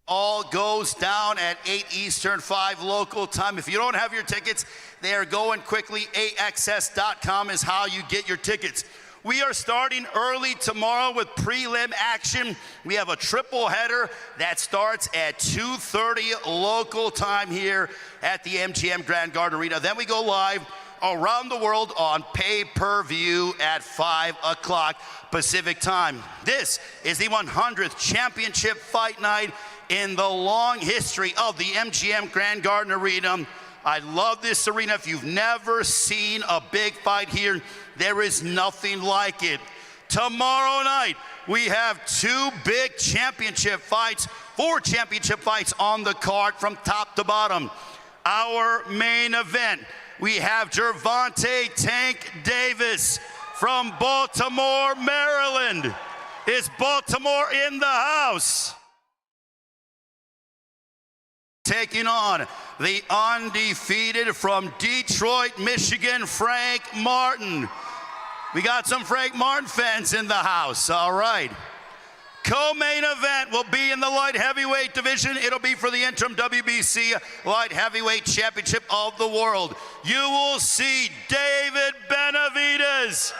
All goes down at 8 Eastern, 5 local time. If you don't have your tickets, they are going quickly. AXS.com is how you get your tickets. We are starting early tomorrow with prelim action. We have a triple header that starts at 2:30 local time here at the MGM Grand Garden Arena. Then we go live around the world on pay-per-view at 5 o'clock Pacific time. This is the 100th championship fight night in the long history of the MGM Grand Garden Arena. I love this arena. If you've never seen a big fight here, there is nothing like it. Tomorrow night, we have 2 big championship fights, 4 championship fights on the card from top to bottom. Our main event, we have Gervonta Tank Davis from Baltimore, Maryland. Is Baltimore in the house? Taking on the undefeated from Detroit, Michigan, Frank Martin. We got some Frank Martin fans in the house, all right. Co-main event will be in the light heavyweight division. It'll be for the interim WBC light heavyweight championship of the world. You will see David Benavidez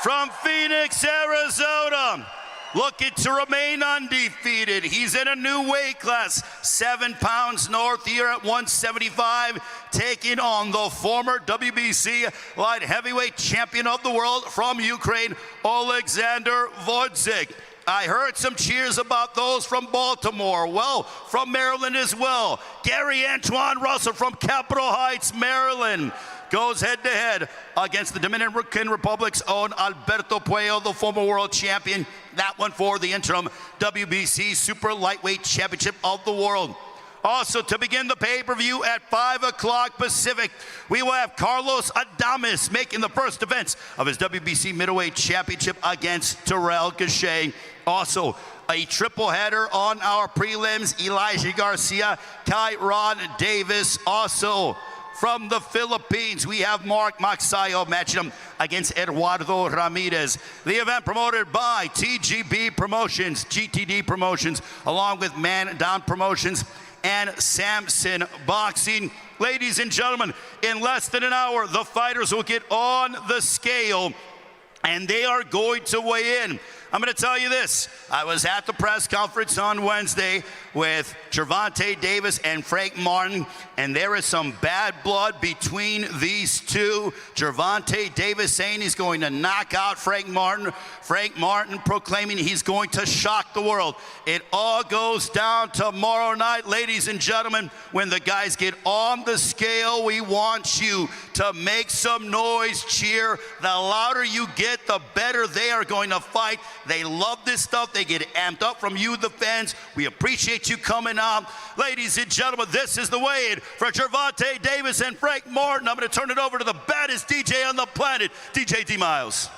from Phoenix, Arizona, looking to remain undefeated. He's in a new weight class, 7 pounds north here at 175, taking on the former WBC light heavyweight champion of the world from Ukraine, Oleksandr Gvozdyk. I heard some cheers about those from Baltimore. Well, from Maryland as well. Gary Antoine Russell from Capitol Heights, Maryland, goes head-to-head against the Dominican Republic's own Alberto Puello, the former world champion. That one for the interim WBC Super Lightweight Championship of the world. Also, to begin the pay-per-view at 5 o'clock Pacific, we will have Carlos Adames making the first defense of his WBC Middleweight Championship against Terrell Gausha. Also, a triple header on our prelims, Elijah Garcia, Kyron Davis. Also, from the Philippines, we have Mark Magsayo matching him against Eduardo Ramirez. The event promoted by TGB Promotions, GTD Promotions, along with Man Down Promotions and Samson Boxing. Ladies and gentlemen, in less than an hour, the fighters will get on the scale and they are going to weigh in. I'm going to tell you this. I was at the press conference on Wednesday with Gervonta Davis and Frank Martin, and there is some bad blood between these two. Gervonta Davis saying he's going to knock out Frank Martin. Frank Martin proclaiming he's going to shock the world. It all goes down tomorrow night, ladies and gentlemen. When the guys get on the scale, we want you to make some noise, cheer. The louder you get, the better they are going to fight. They love this stuff. They get amped up from you, the fans. We appreciate you coming out. Ladies and gentlemen, this is the weigh-in for Gervonta Davis and Frank Martin. I'm going to turn it over to the baddest DJ on the planet, DJ D. Miles.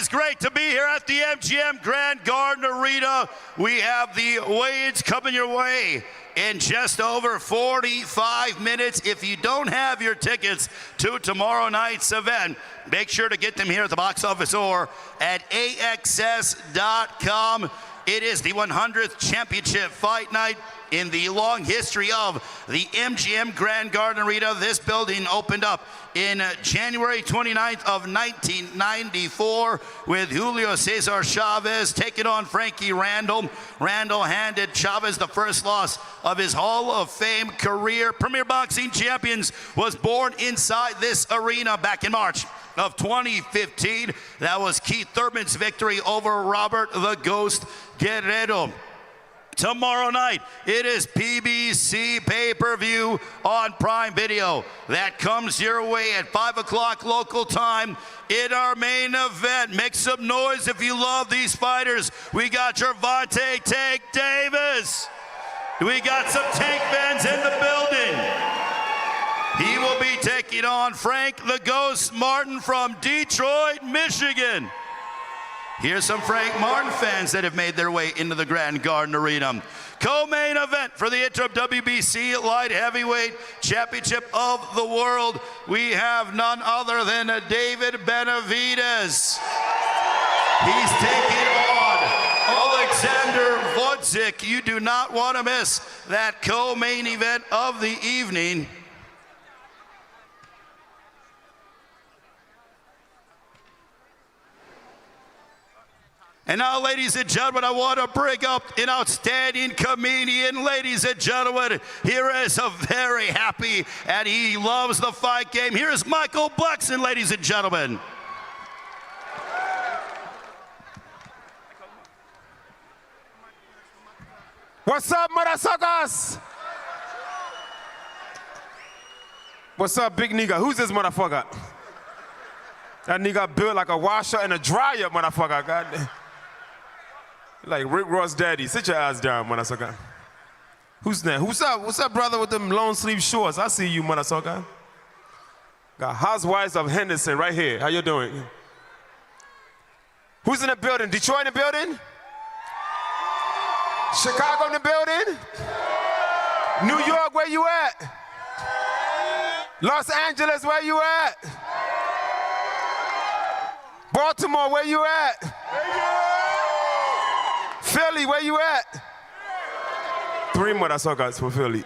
is great to be here at the MGM Grand Garden Arena. We have the weigh-ins coming your way in just over 45 minutes. If you don't have your tickets to tomorrow night's event, make sure to get them here at the box office or at AXS.com. It is the 100th championship fight night in the long history of the MGM Grand Garden Arena. This building opened up in January 29th of 1994 with Julio Cesar Chavez taking on Frankie Randall. Randall handed Chavez the first loss of his Hall of Fame career. Premier Boxing Champions was born inside this arena back in March of 2015. That was Keith Thurman's victory over Robert the Ghost Guerrero. Tomorrow night, it is PBC pay-per-view on Prime Video. That comes your way at 5 o'clock local time in our main event. Make some noise if you love these fighters. We got Gervonta Tank Davis. We got some Tank fans in the building. He will be taking on Frank the Ghost Martin from Detroit, Michigan. Here's some Frank Martin fans that have made their way into the Grand Garden Arena. Co-main event for the interim WBC Light Heavyweight Championship of the World. We have none other than David Benavidez. He's taking on Oleksandr Gvozdyk. You do not want to miss that co-main event of the evening. And now, ladies and gentlemen, I want to bring up an outstanding comedian. Ladies and gentlemen, here is a very happy, and he loves the fight game. Here is Michael Blackson, ladies and gentlemen. What's up, motherfuckers? What's up, big nigga? Who's this motherfucker? That nigga built like a washer and a dryer, motherfucker. God. Like Rick Ross' daddy. Sit your ass down, motherfucker. Who's that? Who's up? What's up, brother, with them long sleeve shorts? I see you, motherfucker. Got Housewives of Henderson right here. How you doing? Who's in the building? Detroit in the building? Chicago in the building? New York, where you at? Los Angeles, where you at? Baltimore, where you at? Philly, where you at? 3 motherfuckers for Philly.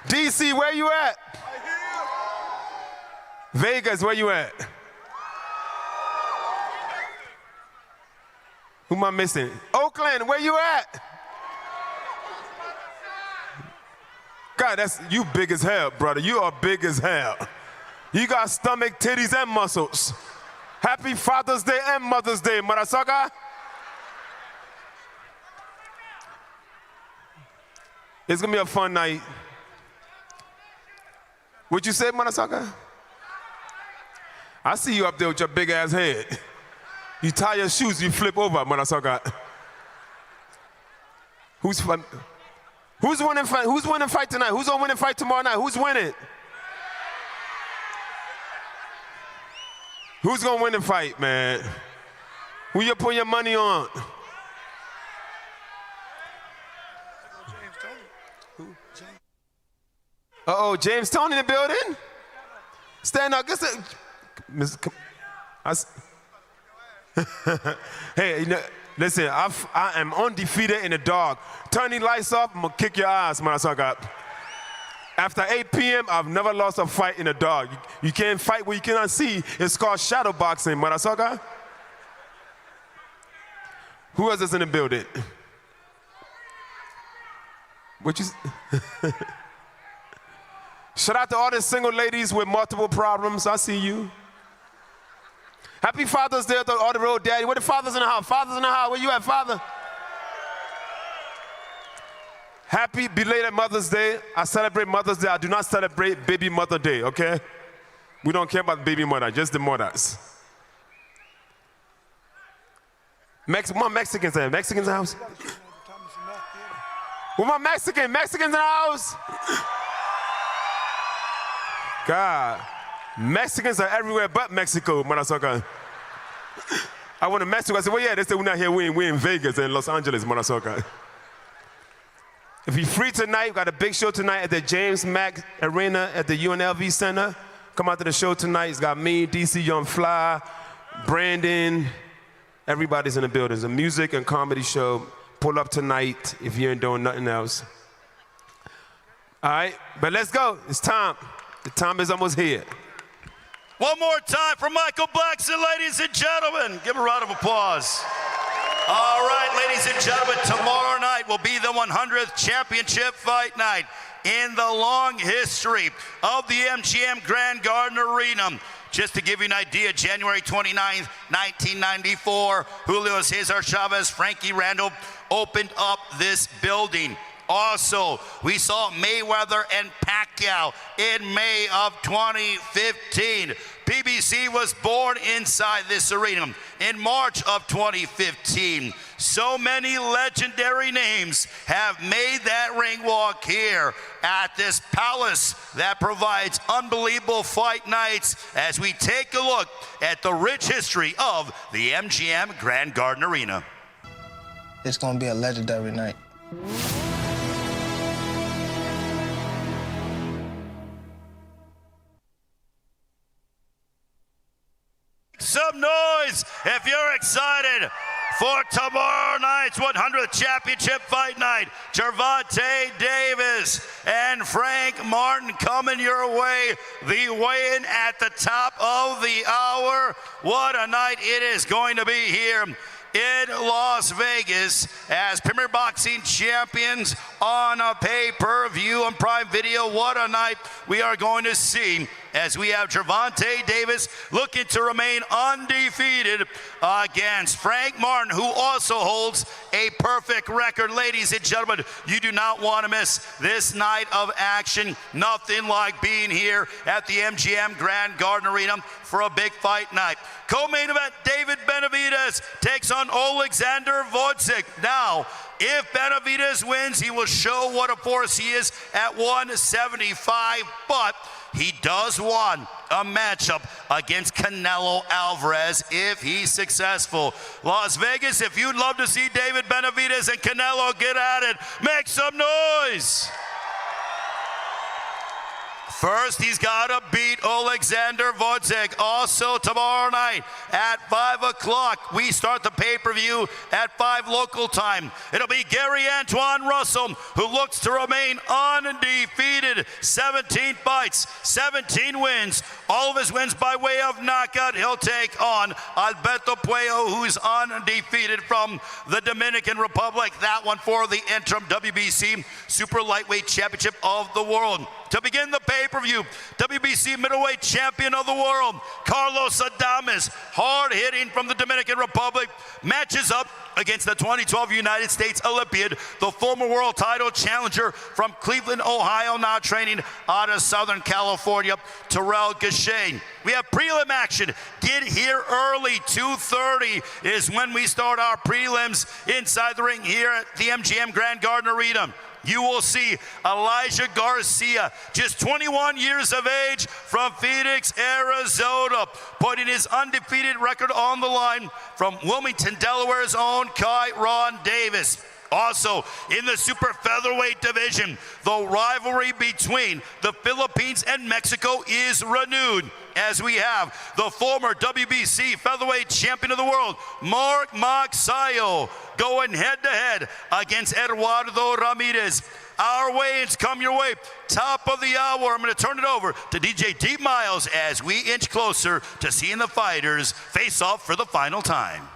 DC, where you at? Vegas, where you at? Who am I missing? Oakland, where you at? God, that's you big as hell, brother. You are big as hell. You got stomach, titties, and muscles. Happy Father's Day and Mother's Day, motherfucker. It's gonna be a fun night. What you say, motherfucker? I see you up there with your big ass head. You tie your shoes, you flip over, motherfucker. Who's winning fight? Who's winning fight tonight? Who's gonna win the fight tomorrow night? Who's winning? Who's gonna win the fight, man? Who you putting your money on? Uh-oh, James Tony in the building? Stand up. Hey, you know, listen, I am undefeated in the dark. Turn the lights off, I'm gonna kick your ass, motherfucker. After 8 p.m., I've never lost a fight in the dark. You can't fight what you cannot see. It's called shadow boxing, motherfucker. Who else is in the building? What you... Shout out to all the single ladies with multiple problems. I see you. Happy Father's Day to all the road daddy. Where the fathers in the house? Fathers in the house. Where you at, father? Happy belated Mother's Day. I celebrate Mother's Day. I do not celebrate Baby Mother Day, okay? We don't care about baby mother, just the mothers. More Mexicans there. Mexicans in the house? Where my Mexicans? Mexicans in the house? God, Mexicans are everywhere but Mexico, motherfucker. I went to Mexico. I said, well, yeah, they said we're not here. We're in Vegas and Los Angeles, motherfucker. If you're free tonight, we got a big show tonight at the James Mack Arena at the UNLV Center. Come out to the show tonight. It's got me, DC Young Fly, Brandon. Everybody's in the building. It's a music and comedy show. Pull up tonight if you ain't doing nothing else. All right, but let's go. It's time. The time is almost here. One more time for Michael Blackson, ladies and gentlemen. Give him a round of applause. All right, ladies and gentlemen, tomorrow night will be the 100th championship fight night in the long history of the MGM Grand Garden Arena. Just to give you an idea, January 29th, 1994, Julio Cesar Chavez, Frankie Randall opened up this building. Also, we saw Mayweather and Pacquiao in May of 2015. PBC was born inside this arena in March of 2015. So many legendary names have made that ring walk here at this palace that provides unbelievable fight nights as we take a look at the rich history of the MGM Grand Garden Arena. It's going to be a legendary night. Some noise if you're excited for tomorrow night's 100th championship fight night. Gervonta Davis and Frank Martin coming your way. The weigh-in at the top of the hour. What a night it is going to be here in Las Vegas as Premier Boxing champions on a pay-per-view on Prime Video. What a night we are going to see as we have Gervonta Davis looking to remain undefeated against Frank Martin, who also holds a perfect record. Ladies and gentlemen, you do not want to miss this night of action. Nothing like being here at the MGM Grand Garden Arena for a big fight night. Co-main event, David Benavidez takes on Oleksandr Gvozdyk. Now, if Benavidez wins, he will show what a force he is at 175, but he does want a matchup against Canelo Alvarez if he's successful. Las Vegas, if you'd love to see David Benavidez and Canelo get at it, make some noise. First, he's got to beat Oleksandr Gvozdyk. Also, tomorrow night at 5 o'clock, we start the pay-per-view at 5 local time. It'll be Gary Antoine Russell, who looks to remain undefeated. 17 fights, 17 wins. All of his wins by way of knockout. He'll take on Alberto Puello, who's undefeated from the Dominican Republic. That one for the interim WBC Super Lightweight Championship of the World. To begin the pay-per-view, WBC Middleweight Champion of the World, Carlos Adames, hard-hitting from the Dominican Republic, matches up against the 2012 United States Olympiad, the former world title challenger from Cleveland, Ohio, now training out of Southern California, Terrell Gausha. We have prelim action. Get here early. 2:30 is when we start our prelims inside the ring here at the MGM Grand Garden Arena. You will see Elijah Garcia, just 21 years of age, from Phoenix, Arizona, putting his undefeated record on the line from Wilmington, Delaware's own Ron Davis. Also, in the super featherweight division, the rivalry between the Philippines and Mexico is renewed, as we have the former WBC featherweight champion of the world, Mark Magsayo, going head-to-head against Eduardo Ramirez. Our weigh-ins come your way. Top of the hour, I'm going to turn it over to DJ D. Miles as we inch closer to seeing the fighters face off for the final time.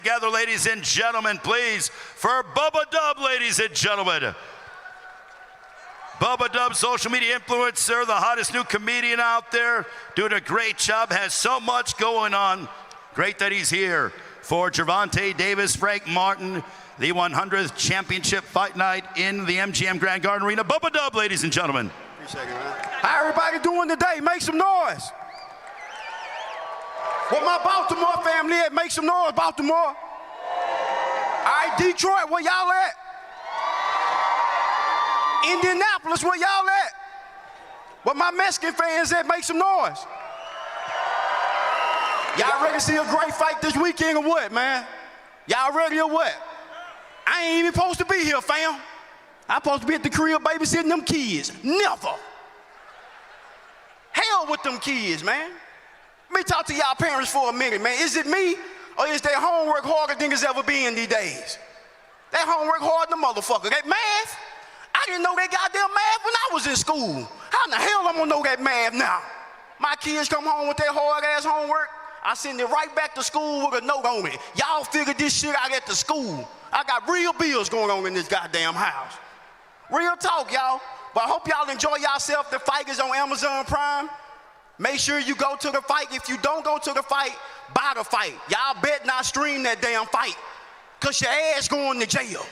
Together, ladies and gentlemen, please, for Bubba Dub, ladies and gentlemen. Bubba Dub, social media influencer, the hottest new comedian out there, doing a great job, has so much going on. Great that he's here for Gervonta Davis, Frank Martin, the 100th championship fight night in the MGM Grand Garden Arena. Bubba Dub, ladies and gentlemen. Appreciate it, man. How everybody doing today? Make some noise. Where my Baltimore family at? Make some noise, Baltimore. All right, Detroit, where y'all at? Indianapolis, where y'all at? Where my Mexican fans at? Make some noise. Y'all ready to see a great fight this weekend or what, man? Y'all ready or what? I ain't even supposed to be here, fam. I'm supposed to be at the crib babysitting them kids. Never. Hell with them kids, man. Let me talk to y'all parents for a minute, man. Is it me or is their homework harder than it's ever been these days? That homework harder than the motherfucker. That math, I didn't know that goddamn math when I was in school. How in the hell I'm gonna know that math now? My kids come home with that hard ass homework, I send it right back to school with a note on it. Y'all figure this shit out at the school. I got real bills going on in this goddamn house. Real talk, y'all. But I hope y'all enjoy yourself. The fight is on Amazon Prime. Make sure you go to the fight. If you don't go to the fight, buy the fight. Y'all bet not stream that damn fight, cause your ass going to jail.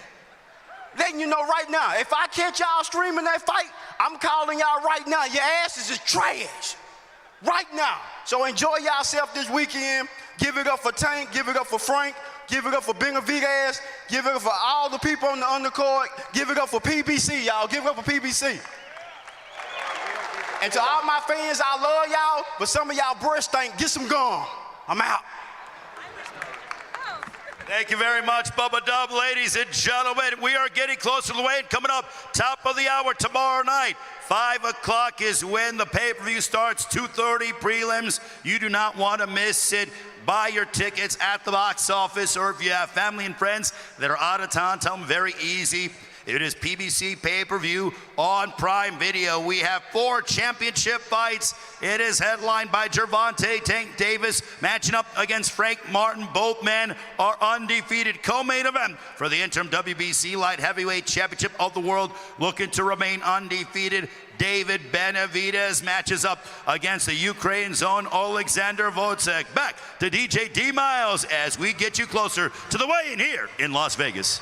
Letting you know right now, if I catch y'all streaming that fight, I'm calling y'all right now. Your asses is trash. Right now. So enjoy yourself this weekend. Give it up for Tank, give it up for Frank, give it up for Benavidez, give it up for all the people on the undercard, give it up for PBC, y'all. Give it up for PBC. And to all my fans, I love y'all, but some of y'all breath stink. Get some gum. I'm out. Thank you very much, Bubba Dub. Ladies and gentlemen, we are getting closer to the weigh-in. Coming up, top of the hour tomorrow night. 5 o'clock is when the pay-per-view starts, 2:30 prelims. You do not want to miss it. Buy your tickets at the box office, or if you have family and friends that are out of town, tell them very easy. It is PBC pay-per-view on Prime Video. We have 4 championship fights. It is headlined by Gervonta Tank Davis matching up against Frank Martin. Both men are undefeated. Co-main event for the interim WBC light heavyweight championship of the world, looking to remain undefeated. David Benavidez matches up against the Ukraine's own Oleksandr Gvozdyk. Back to DJ D Miles as we get you closer to the weigh-in here in Las Vegas.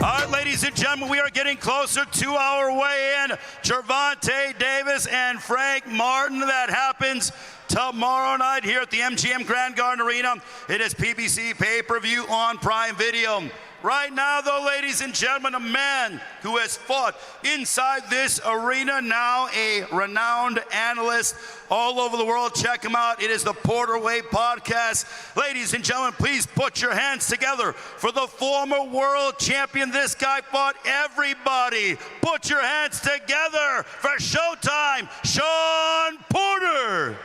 All right, ladies and gentlemen, we are getting closer to our weigh-in. Gervonta Davis and Frank Martin. That happens tomorrow night here at the MGM Grand Garden Arena. It is PBC pay-per-view on Prime Video. Right now, though, ladies and gentlemen, a man who has fought inside this arena, now a renowned analyst all over the world. Check him out. It is the Porterweight Podcast. Ladies and gentlemen, please put your hands together for the former world champion. This guy fought everybody. Put your hands together for Showtime, Shawn Porter.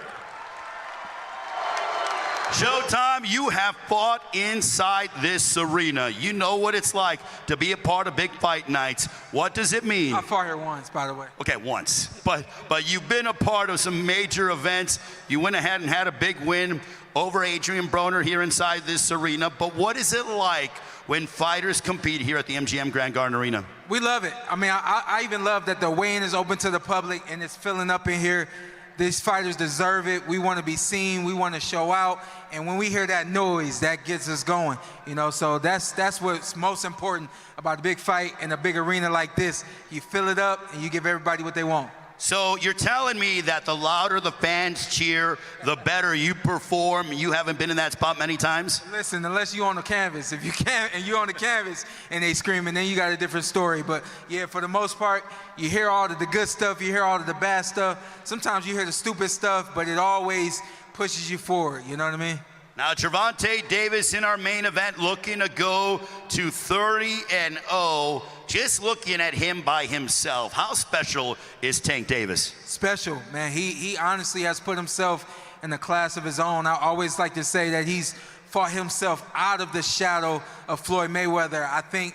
Showtime, you have fought inside this arena. You know what it's like to be a part of big fight nights. What does it mean? I fought here once, by the way. Okay, once. But you've been a part of some major events. You went ahead and had a big win over Adrian Broner here inside this arena. But what is it like when fighters compete here at the MGM Grand Garden Arena? We love it. I mean, I even love that the weigh-in is open to the public and it's filling up in here. These fighters deserve it. We want to be seen. We want to show out. And when we hear that noise, that gets us going. You know, so that's what's most important about a big fight in a big arena like this. You fill it up and you give everybody what they want. So you're telling me that the louder the fans cheer, the better you perform. You haven't been in that spot many times? Listen, unless you're on the canvas. If you can't and you're on the canvas and they screaming, then you got a different story. But yeah, for the most part, you hear all of the good stuff, you hear all of the bad stuff. Sometimes you hear the stupid stuff, but it always pushes you forward, you know what I mean? Now, Gervonta Davis in our main event looking to go to 30-0. Just looking at him by himself, how special is Tank Davis? Special, man. He honestly has put himself in a class of his own. I always like to say that he's fought himself out of the shadow of Floyd Mayweather. I think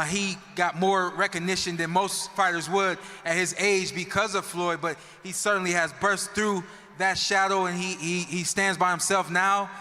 he got more recognition than most fighters would at his age because of Floyd, but he certainly has burst through that shadow, and he stands by himself now.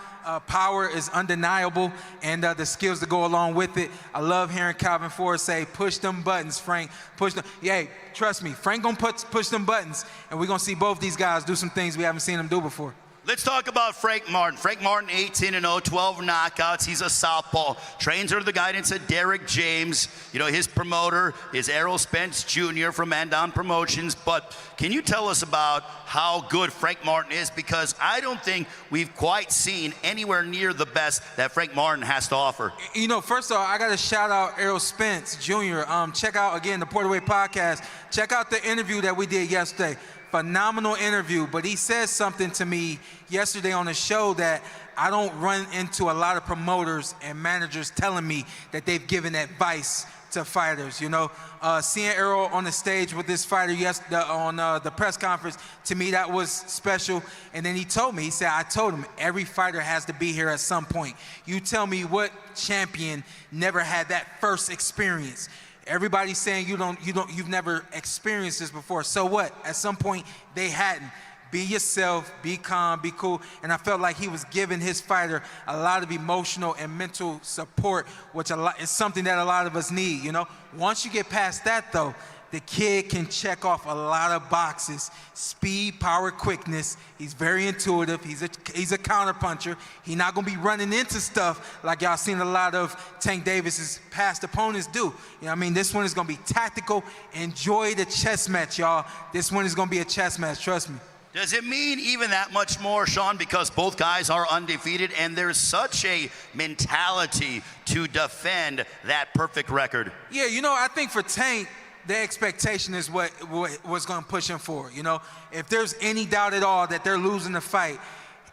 Power is undeniable, and the skills that go along with it. I love hearing Calvin Ford say, push them buttons, Frank, push them. Yeah, trust me, Frank gonna push them buttons, and we're gonna see both these guys do some things we haven't seen them do before. Let's talk about Frank Martin. Frank Martin, 18-0, 12 knockouts. He's a southpaw. Trains under the guidance of Derek James. You know, his promoter is Errol Spence Jr. from Andon Promotions. But can you tell us about how good Frank Martin is? Because I don't think we've quite seen anywhere near the best that Frank Martin has to offer. You know, first of all, I got to shout out Errol Spence Jr. Check out, again, the Porterweight Podcast. Check out the interview that we did yesterday. Phenomenal interview, but he said something to me yesterday on the show that I don't run into a lot of promoters and managers telling me that they've given advice to fighters. You know, seeing Errol on the stage with this fighter on the press conference, to me that was special. And then he told me, he said, I told him every fighter has to be here at some point. You tell me what champion never had that first experience. Everybody's saying you've never experienced this before. So what? At some point, they hadn't. Be yourself, be calm, be cool. And I felt like he was giving his fighter a lot of emotional and mental support, which is something that a lot of us need, you know? Once you get past that, though, the kid can check off a lot of boxes. Speed, power, quickness. He's very intuitive. He's a counterpuncher. He's not going to be running into stuff like y'all seen a lot of Tank Davis's past opponents do. You know what I mean? This one is going to be tactical. Enjoy the chess match, y'all. This one is going to be a chess match, trust me. Does it mean even that much more, Shawn, because both guys are undefeated and there's such a mentality to defend that perfect record? Yeah, you know, I think for Tank, the expectation is what was going to push him forward. You know, if there's any doubt at all that they're losing the fight,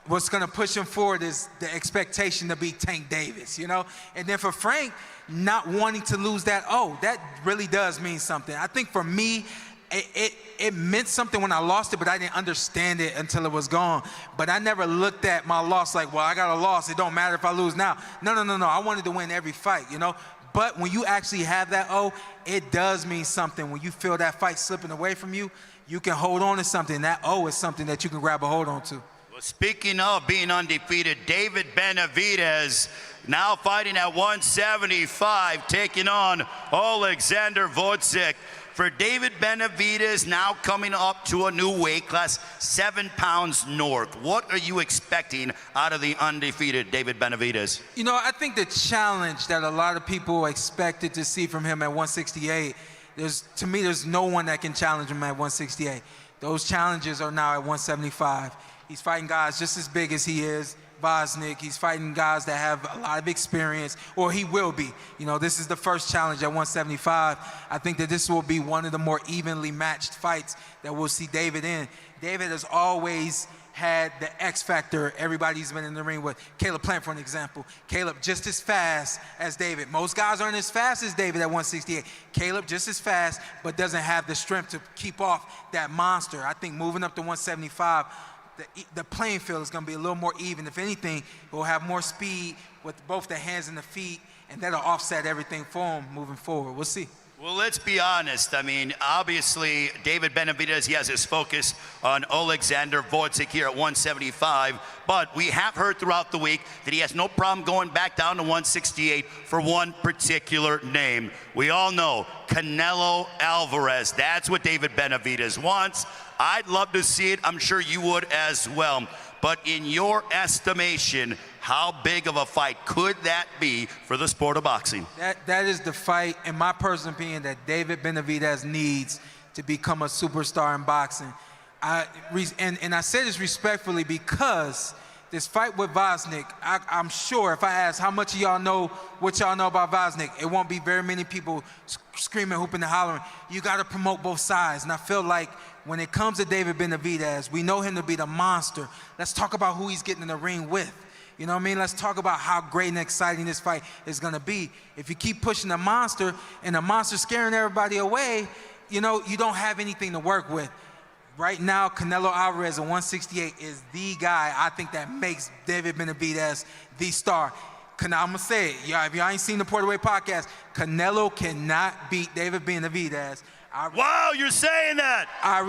what's going to push him forward is the expectation to beat Tank Davis, you know? And then for Frank, not wanting to lose that, that really does mean something. I think for me, it meant something when I lost it, but I didn't understand it until it was gone. But I never looked at my loss like, well, I got a loss. It don't matter if I lose now. No. I wanted to win every fight, you know? But when you actually have that it does mean something. When you feel that fight slipping away from you, you can hold on to something. That is something that you can grab a hold on to. Well, speaking of being undefeated, David Benavidez now fighting at 175, taking on Oleksandr Gvozdyk. for David Benavidez, now coming up to a new weight class, 7 pounds north. What are you expecting out of the undefeated David Benavidez? You know, I think the challenge that a lot of people expected to see from him at 168, to me, there's no one that can challenge him at 168. Those challenges are now at 175. He's fighting guys just as big as he is. Gvozdyk, he's fighting guys that have a lot of experience, or he will be. You know, this is the first challenge at 175. I think that this will be one of the more evenly matched fights that we'll see David in. David has always had the X factor everybody's been in the ring with. Caleb Plant, for an example. Caleb just as fast as David. Most guys aren't as fast as David at 168. Caleb just as fast, but doesn't have the strength to keep off that monster. I think moving up to 175, the playing field is going to be a little more even. If anything, we'll have more speed with both the hands and the feet, and that'll offset everything for him moving forward. We'll see. Well, let's be honest. I mean, obviously, David Benavidez, he has his focus on Oleksandr Gvozdyk here at 175, but we have heard throughout the week that he has no problem going back down to 168 for one particular name. We all know Canelo Alvarez. That's what David Benavidez wants. I'd love to see it. I'm sure you would as well. But in your estimation, how big of a fight could that be for the sport of boxing? That is the fight, in my personal opinion, that David Benavidez needs to become a superstar in boxing. And I say this respectfully because this fight with Gvozdyk, I'm sure if I ask how much of y'all know what y'all know about Gvozdyk, it won't be very many people screaming, hooping, and hollering. You got to promote both sides. And I feel like when it comes to David Benavidez, we know him to be the monster. Let's talk about who he's getting in the ring with. You know what I mean? Let's talk about how great and exciting this fight is going to be. If you keep pushing the monster and the monster scaring everybody away, you know, you don't have anything to work with. Right now, Canelo Alvarez at 168 is the guy I think that makes David Benavidez the star. I'm going to say it. If y'all ain't seen the Porter Way podcast, Canelo cannot beat David Benavidez. Wow, you're saying that. I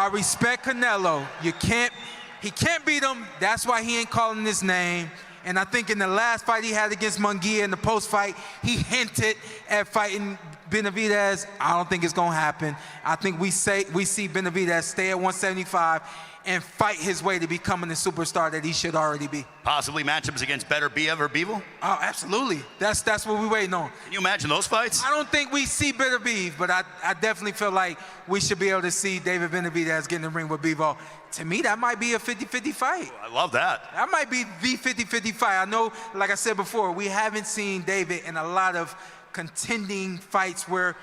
respect Canelo. He can't beat him. That's why he ain't calling his name. And I think in the last fight he had against Munguia in the post-fight, he hinted at fighting Benavidez. I don't think it's gonna happen. I think we see Benavidez stay at 175 and fight his way to becoming the superstar that he should already be. Possibly matchups against Better Biev or Bivol? Oh, absolutely. That's what we're waiting on. Can you imagine those fights? I don't think we see Better Biev, but I definitely feel like we should be able to see David Benavidez get in the ring with Bivol. To me, that might be a 50-50 fight. I love that. That might be the 50-50 fight. I know, like I said before, we haven't seen David in a lot of contending fights where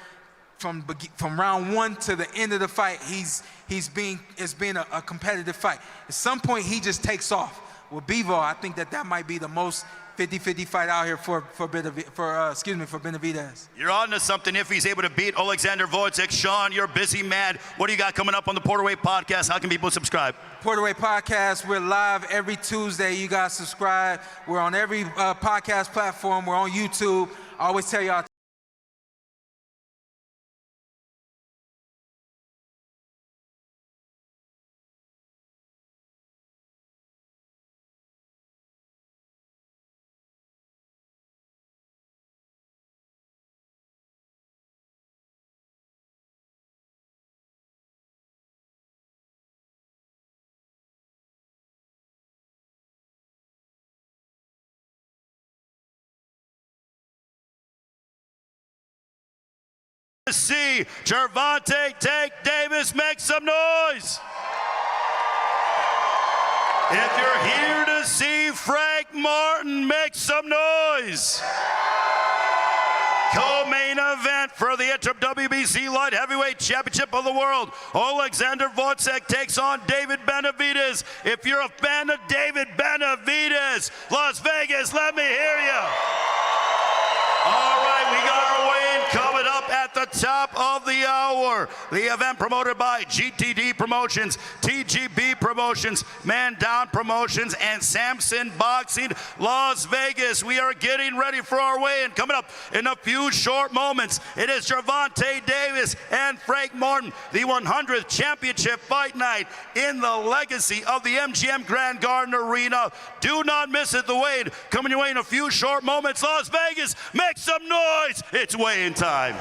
from round one to the end of the fight, it's been a competitive fight. At some point, he just takes off. With Bivol, I think that might be the most 50-50 fight out here for Benavidez. You're on to something if he's able to beat Oleksandr Gvozdyk. Shawn, you're a busy man. What do you got coming up on the Porter Way podcast? How can people subscribe? Porter Way podcast, we're live every Tuesday. You guys subscribe. We're on every podcast platform. We're on YouTube. I always tell y'all, See Gervonta take Davis, make some noise. If you're here to see Frank Martin, make some noise. Co-main event for the interim WBC Light Heavyweight Championship of the World. Oleksandr Gvozdyk takes on David Benavidez. If you're a fan of David Benavidez, Las Vegas, let me hear you. All right, we got our weigh-in coming up at the top of the hour. The event promoted by GTD Promotions, TGB Promotions, Man Down Promotions, and Samson Boxing, Las Vegas. We are getting ready for our weigh-in coming up in a few short moments. It is Gervonta Davis and Frank Martin, the 100th championship fight night in the legacy of the MGM Grand Garden Arena. Do not miss it. The weigh-in coming your way in a few short moments. Las Vegas, make some noise. It's weigh-in time.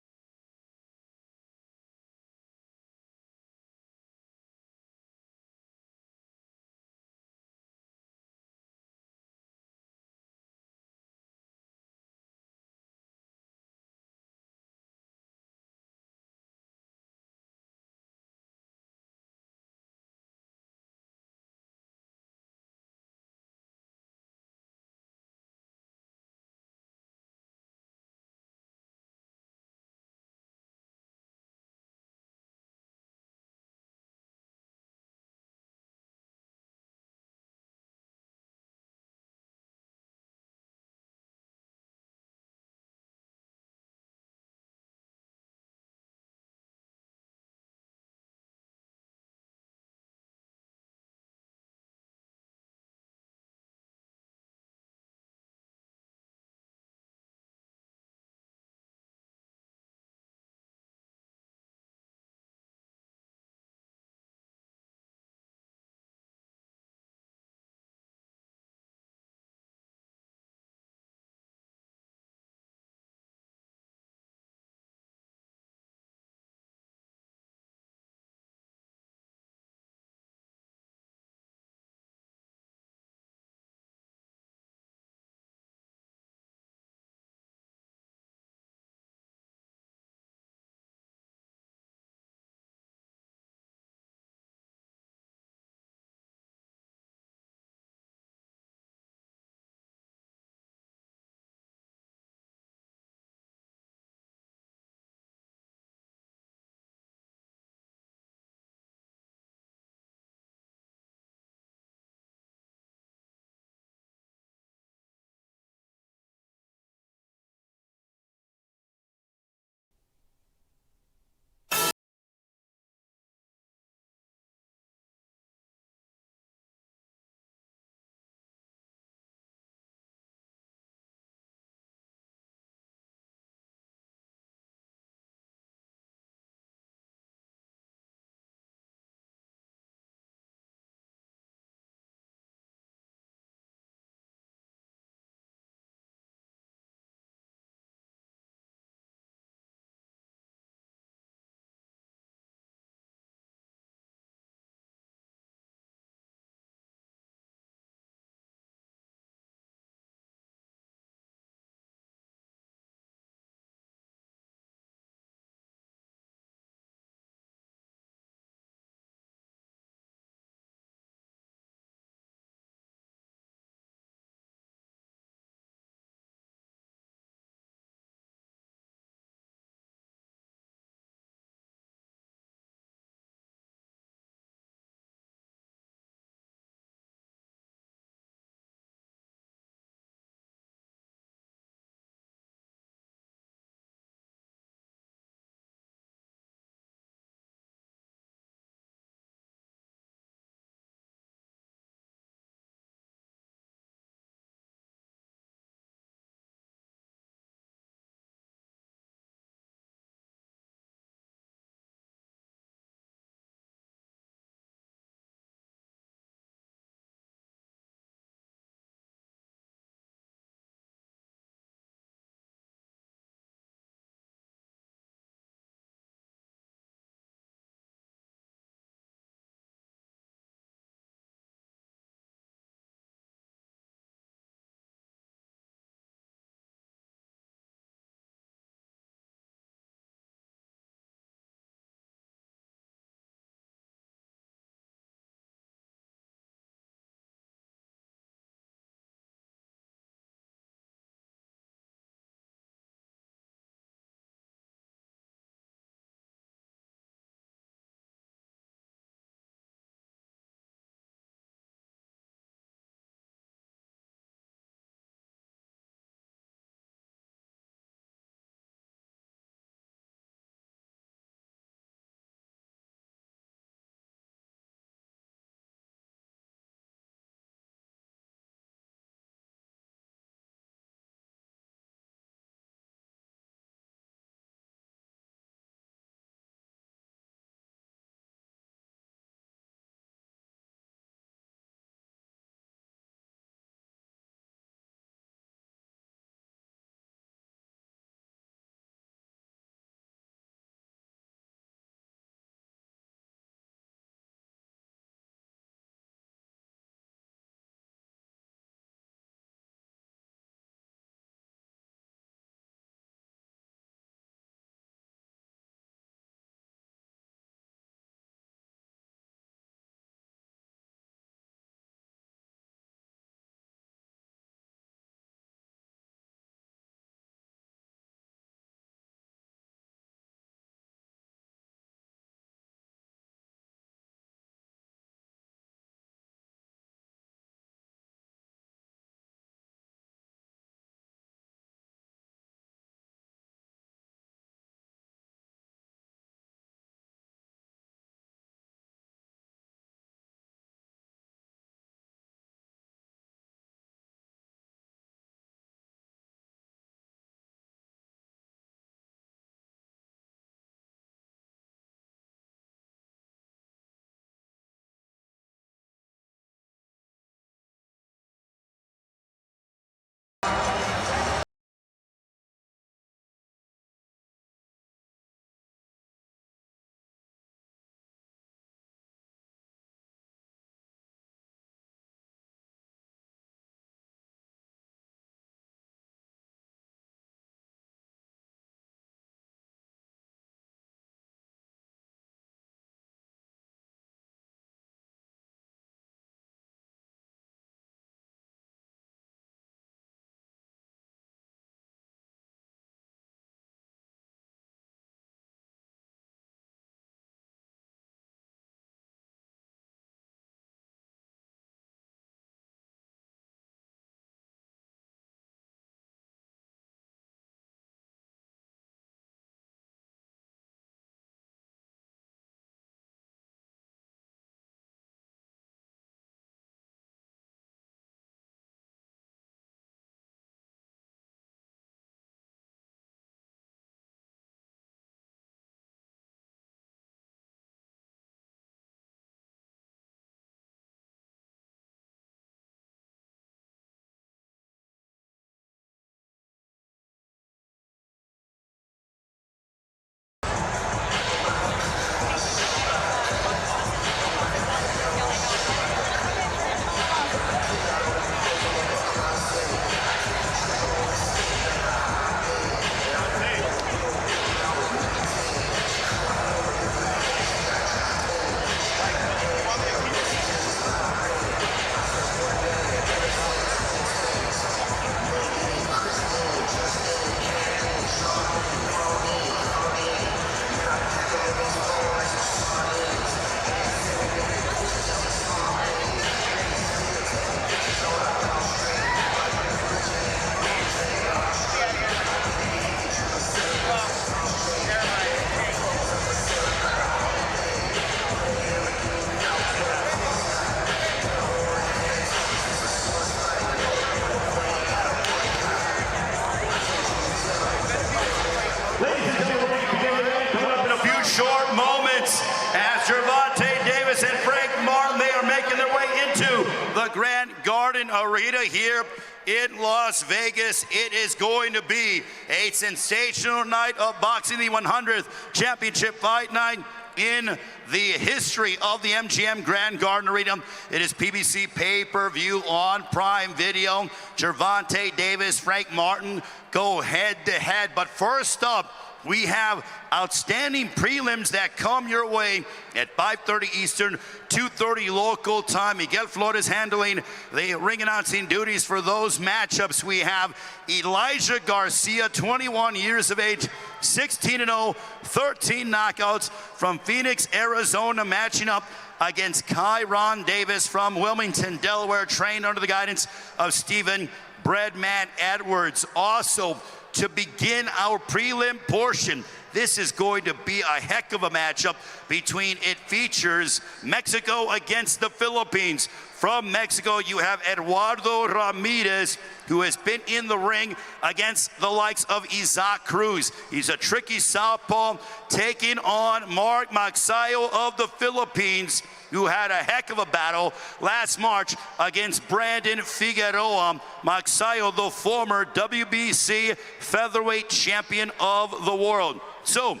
Grand Garden Arena here in Las Vegas. It is going to be a sensational night of boxing, the 100th championship fight night in the history of the MGM Grand Garden Arena. It is PBC pay-per-view on Prime Video. Gervonta Davis, Frank Martin go head-to-head. But first up, we have outstanding prelims that come your way at 5:30 Eastern, 2:30 local time. Miguel Flores handling the ring announcing duties for those matchups. We have Elijah Garcia, 21 years of age, 16-0, 13 knockouts, from Phoenix, Arizona, matching up against Kyron Davis from Wilmington, Delaware, trained under the guidance of Stephen Breadman Edwards. Also, to begin our prelim portion, this is going to be a heck of a matchup between, it features Mexico against the Philippines. From Mexico, you have Eduardo Ramirez, who has been in the ring against the likes of Isaac Cruz. He's a tricky southpaw, taking on Mark Magsayo of the Philippines, who had a heck of a battle last March against Brandon Figueroa. Magsayo, the former WBC featherweight champion of the world. So,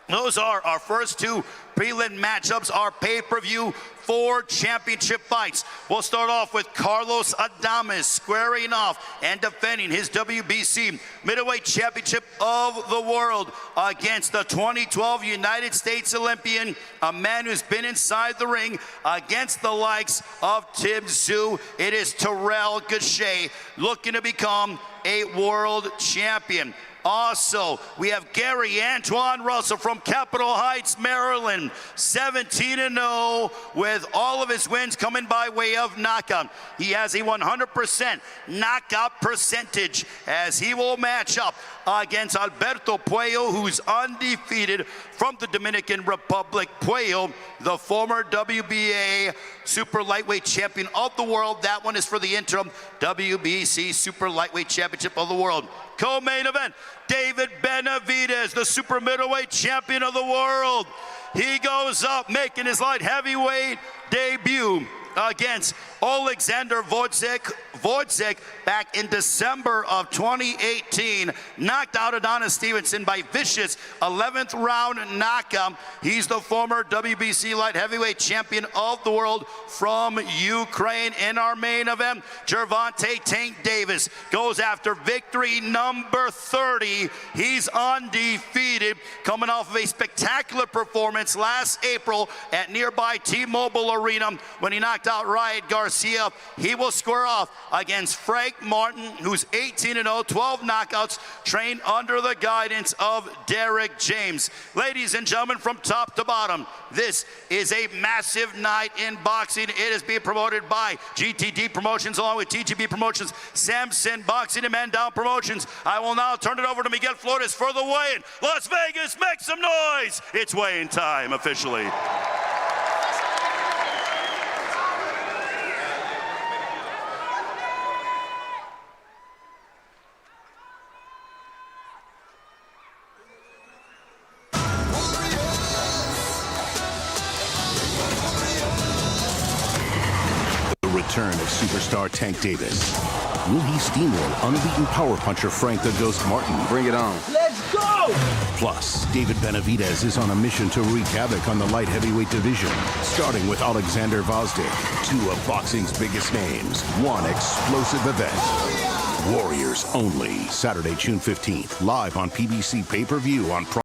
those are our first two prelim matchups, our pay-per-view 4 championship fights. We'll start off with Carlos Adames squaring off and defending his WBC middleweight championship of the world against the 2012 United States Olympian, a man who's been inside the ring against the likes of Tim Tszyu. It is Terrell Gausha, looking to become a world champion. Also, we have Gary Antoine Russell from Capitol Heights, Maryland, 17-0, with all of his wins coming by way of knockout. He has a 100% knockout percentage, as he will match up against Alberto Puello, who's undefeated from the Dominican Republic. Puello, the former WBA super lightweight champion of the world. That one is for the interim WBC super lightweight championship of the world. Co-main event, David Benavidez, the super middleweight champion of the world. He goes up making his light heavyweight debut against Oleksandr Gvozdyk back in December of 2018. Knocked out Adonis Stevenson by vicious 11th round knockout. He's the former WBC light heavyweight champion of the world from Ukraine. In our main event, Gervonta Tank Davis goes after victory number 30. He's undefeated, coming off of a spectacular performance last April at nearby T-Mobile Arena when he knocked out Riot Garcia. He will square off against Frank Martin, who's 18-0, 12 knockouts, trained under the guidance of Derek James. Ladies and gentlemen, from top to bottom, this is a massive night in boxing. It is being promoted by GTD Promotions along with TGB Promotions, Samson Boxing, and Man Down Promotions. I will now turn it over to Miguel Flores for the weigh-in. Las Vegas, make some noise! It's weigh-in time officially. Return of superstar Tank Davis. Will he steamroll unbeaten power puncher Frank the Ghost Martin? Bring it on. Let's go! Plus, David Benavidez is on a mission to wreak havoc on the light heavyweight division, starting with Alexander Gvozdyk, 2 of boxing's biggest names, 1 explosive event. Warriors only. Saturday, June 15th, live on PBC pay-per-view on Prime.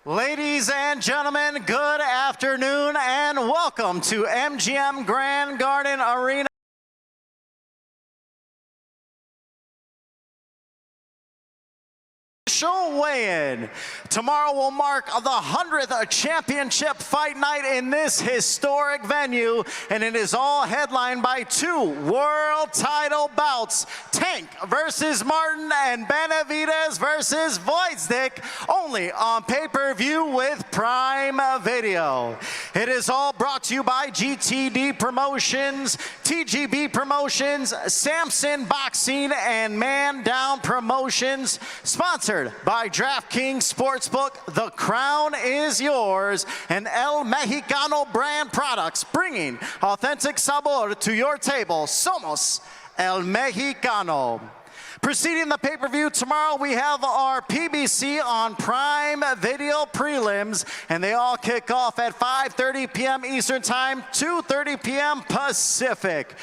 Ladies and gentlemen, good afternoon and welcome to MGM Grand Garden Arena. Official weigh-in. Tomorrow will mark the 100th championship fight night in this historic venue, and it is all headlined by 2 world title bouts: Tank versus Martin and Benavidez versus Gvozdyk, only on pay-per-view with Prime Video. It is all brought to you by GTD Promotions, TGB Promotions, Samson Boxing, and Man Down Promotions. Sponsored by DraftKings Sportsbook, the crown is yours, and El Mexicano brand products, bringing authentic sabor to your table. Somos El Mexicano. Preceding the pay-per-view tomorrow, we have our PBC on Prime Video prelims, and they all kick off at 5:30 p.m. Eastern Time, 2:30 p.m. Pacific.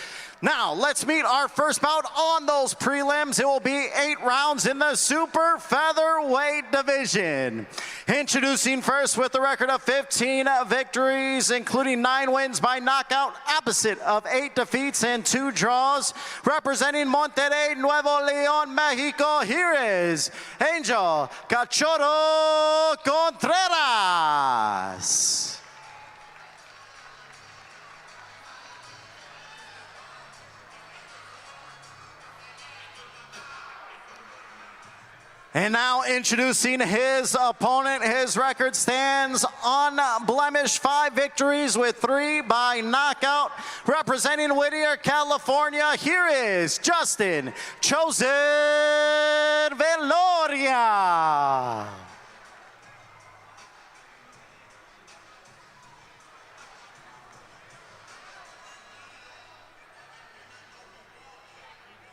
Now, let's meet our first bout on those prelims. It will be 8 rounds in the super featherweight division. Introducing first with a record of 15 victories, including 9 wins by knockout, opposite of 8 defeats and 2 draws. Representing Monterrey, Nuevo Leon, Mexico, here is Angel Cachorro Contreras. And now introducing his opponent. His record stands unblemished, 5 victories with 3 by knockout. Representing Whittier, California, here is Justin Chosen Veloria.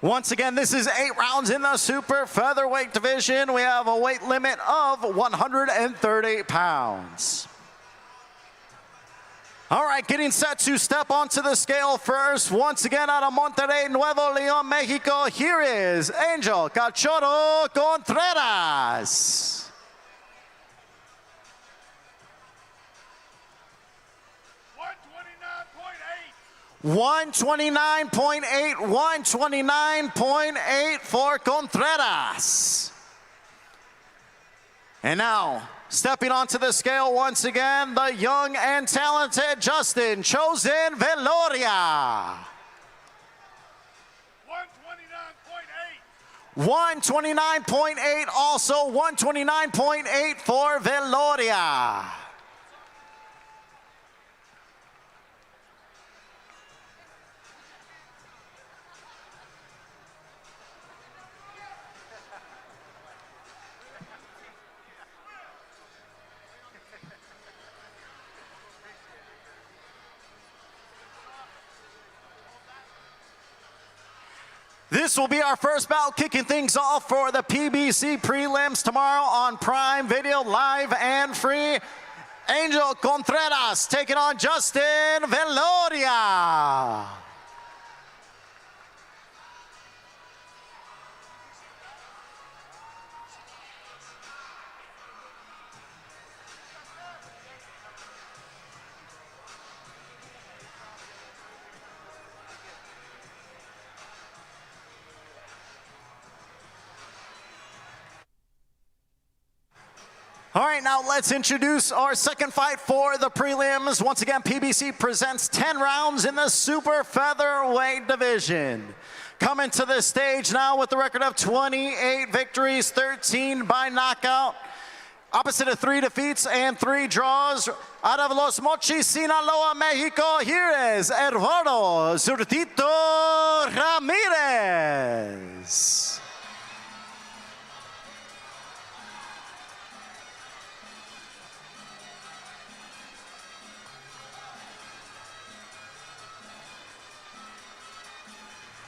Once again, this is 8 rounds in the super featherweight division. We have a weight limit of 130 pounds. All right, getting set to step onto the scale first. Once again, out of Monterrey, Nuevo Leon, Mexico, here is Angel Cachorro Contreras. 129.8, 129.8 for Contreras. And now, stepping onto the scale once again, the young and talented Justin Chosen Veloria. 129.8, also 129.8 for Veloria. This will be our first bout, kicking things off for the PBC prelims tomorrow on Prime Video, live and free. Angel Contreras taking on Justin Veloria. All right, now let's introduce our second fight for the prelims. Once again, PBC presents 10 rounds in the super featherweight division. Coming to the stage now with a record of 28 victories, 13 by knockout, opposite of 3 defeats and 3 draws. Out of Los Mochis, Sinaloa, Mexico, here is Gervonta Zurtito Ramirez.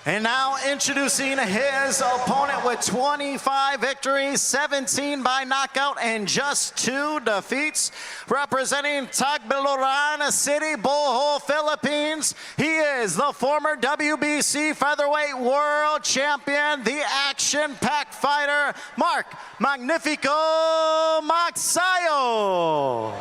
And now introducing his opponent with 25 victories, 17 by knockout, and just 2 defeats. Representing Tagbiloran City, Bohol, Philippines, he is the former WBC featherweight world champion, the action-packed fighter, Mark Magnifico Magsayo.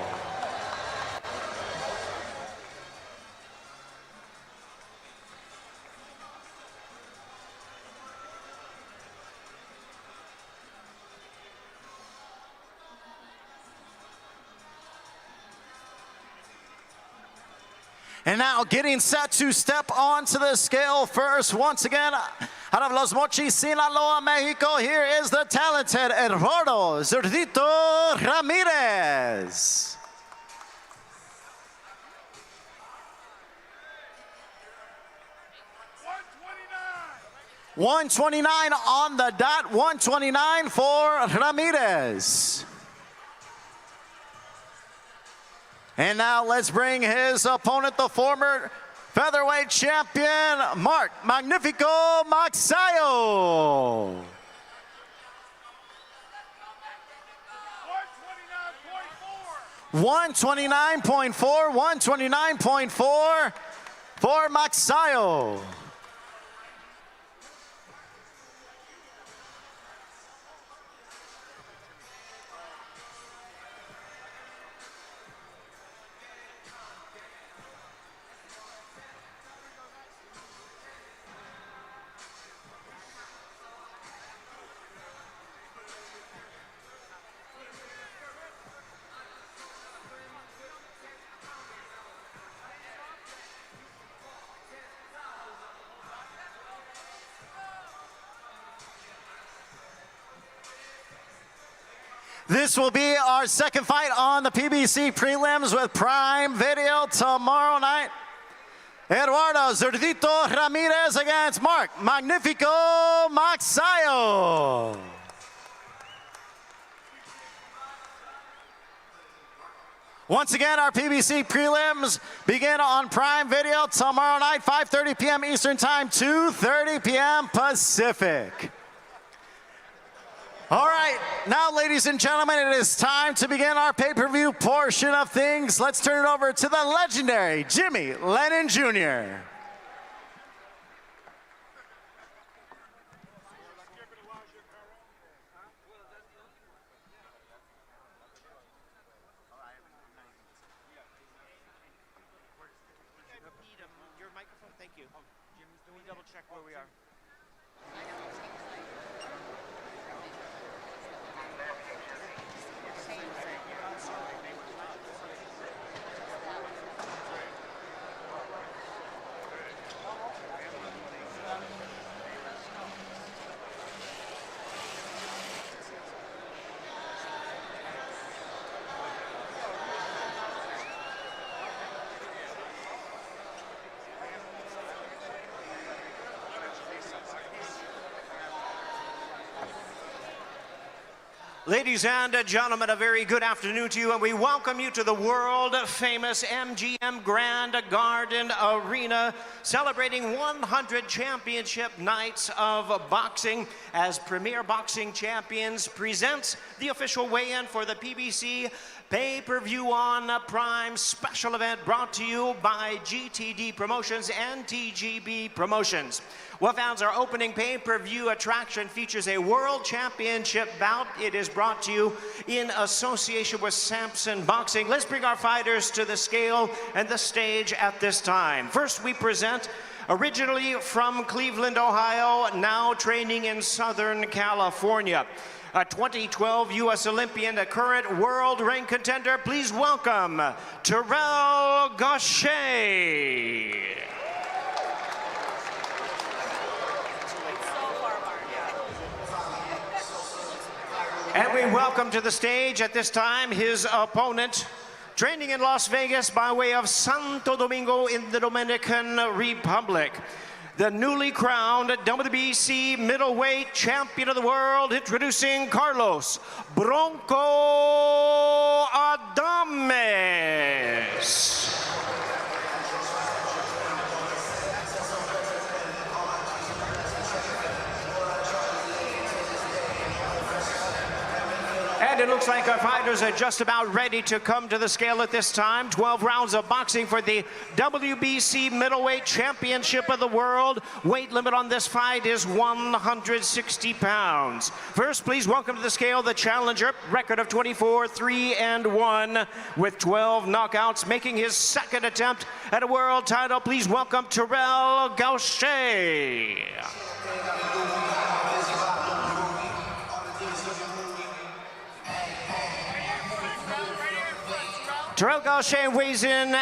And now getting set to step onto the scale first. Once again, out of Los Mochis, Sinaloa, Mexico, here is the talented Gervonta Zurtito Ramirez. 129 on the dot, 129 for Ramirez. And now let's bring his opponent, the former featherweight champion, Mark Magnifico Magsayo. 129.4, 129.4 for Magsayo. This will be our second fight on the PBC prelims with Prime Video tomorrow night. Eduardo Zurdito Ramirez against Mark Magnifico Magsayo. Once again, our PBC prelims begin on Prime Video tomorrow night, 5:30 p.m. Eastern Time, 2:30 p.m. Pacific. All right, now, ladies and gentlemen, it is time to begin our pay-per-view portion of things. Let's turn it over to the legendary Jimmy Lennon Jr. Your microphone, thank you. Can we double check where we are? Ladies and gentlemen, a very good afternoon to you, and we welcome you to the world-famous MGM Grand Garden Arena, celebrating 100 championship nights of boxing as Premier Boxing Champions presents the official weigh-in for the PBC Pay-Per-View on Prime special event brought to you by GTD Promotions and TGB Promotions. Wolfhounds, our opening pay-per-view attraction features a world championship bout. It is brought to you in association with Samson Boxing. Let's bring our fighters to the scale and the stage at this time. First, we present, originally from Cleveland, Ohio, now training in Southern California, a 2012 U.S. Olympian, a current world ring contender. Please welcome Terrell Gausha. And we welcome to the stage at this time his opponent, training in Las Vegas by way of Santo Domingo in the Dominican Republic, the newly crowned WBC middleweight champion of the world, introducing Carlos Bronco Adames. And it looks like our fighters are just about ready to come to the scale at this time. 12 rounds of boxing for the WBC Middleweight Championship of the World. Weight limit on this fight is 160 pounds. First, please welcome to the scale the challenger, record of 24-3-1 with 12 knockouts, making his second attempt at a world title. Please welcome Terrell Gausha. Terrell Gausha weighs in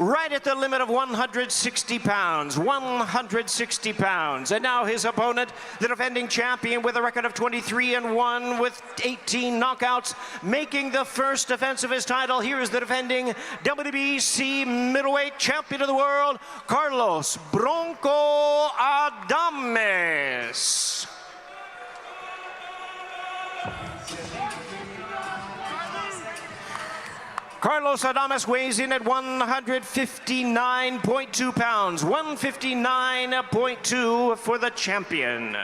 right at the limit of 160 pounds. 160 pounds. And now his opponent, the defending champion with a record of 23-1 with 18 knockouts, making the first defense of his title. Here is the defending WBC middleweight champion of the world, Carlos Bronco Adames. Carlos Adames weighs in at 159.2 pounds. 159.2 for the champion.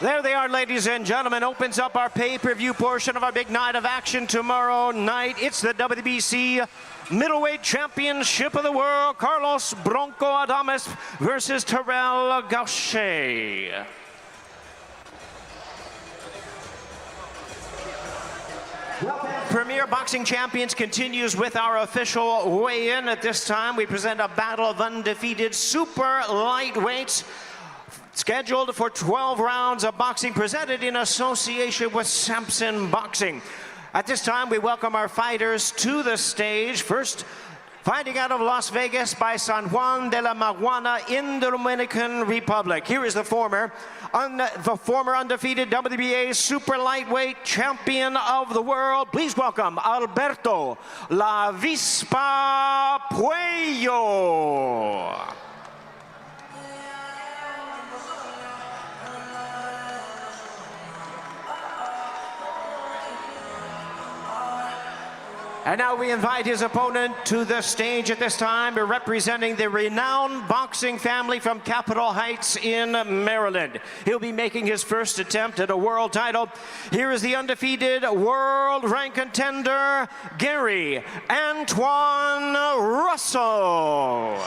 There they are, ladies and gentlemen. Opens up our pay-per-view portion of our big night of action tomorrow night. It's the WBC Middleweight Championship of the World. Carlos Bronco Adames versus Terrell Gausha. Premier Boxing Champions continues with our official weigh-in. At this time, we present a battle of undefeated super lightweights, scheduled for 12 rounds of boxing, presented in association with Samson Boxing. At this time, we welcome our fighters to the stage. First, fighting out of Las Vegas by San Juan de la Maguana in the Dominican Republic. Here is the former undefeated WBA super lightweight champion of the world. Please welcome Alberto La Vispa Puello. And now we invite his opponent to the stage at this time, representing the renowned boxing family from Capitol Heights in Maryland. He'll be making his first attempt at a world title. Here is the undefeated world rank contender, Gary Antoine Russell.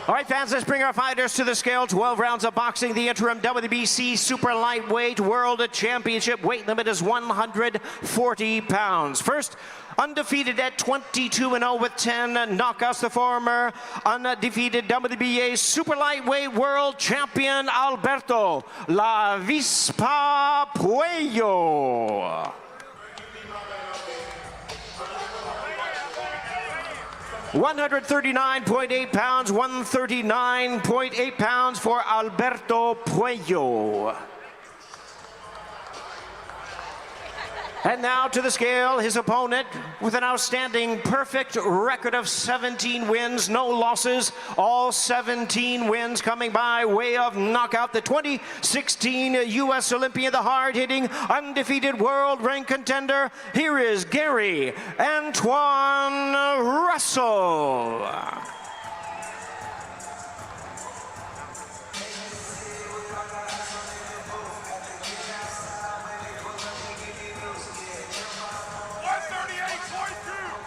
All right, fans, let's bring our fighters to the scale. 12 rounds of boxing. The interim WBC Super Lightweight World Championship weight limit is 140 pounds. First, undefeated at 22-0 with 10 knockouts, the former undefeated WBA Super Lightweight World Champion, Alberto La Vispa Puello. 139.8 pounds, 139.8 pounds for Alberto Puello. And now to the scale, his opponent with an outstanding perfect record of 17 wins, no losses, all 17 wins coming by way of knockout. The 2016 U.S. Olympian, the hard-hitting, undefeated world rank contender. Here is Gary Antoine Russell.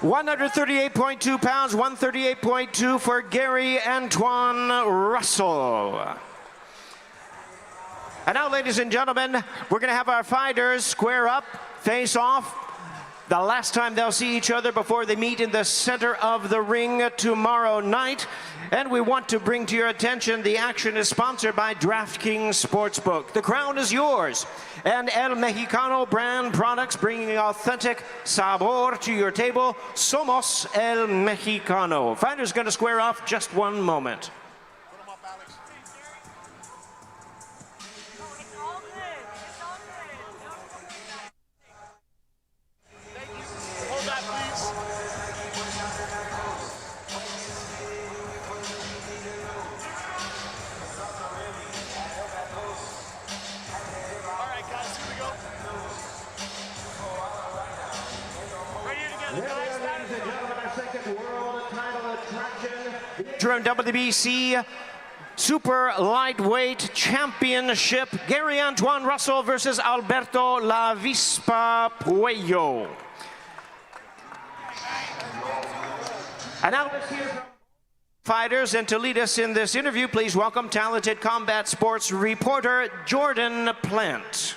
$138.2 pounds, 138.2 for Gary Antoine Russell. And now, ladies and gentlemen, we're going to have our fighters square up, face off. The last time they'll see each other before they meet in the center of the ring tomorrow night. And we want to bring to your attention the action is sponsored by DraftKings Sportsbook. The crown is yours. And El Mexicano brand products bringing authentic sabor to your table. Somos El Mexicano. Fighters going to square off just one moment. WBC Super Lightweight Championship, Gary Antoine Russell versus Alberto La Vispa Puello. And now let's hear from fighters, and to lead us in this interview, please welcome talented combat sports reporter Jordan Plant.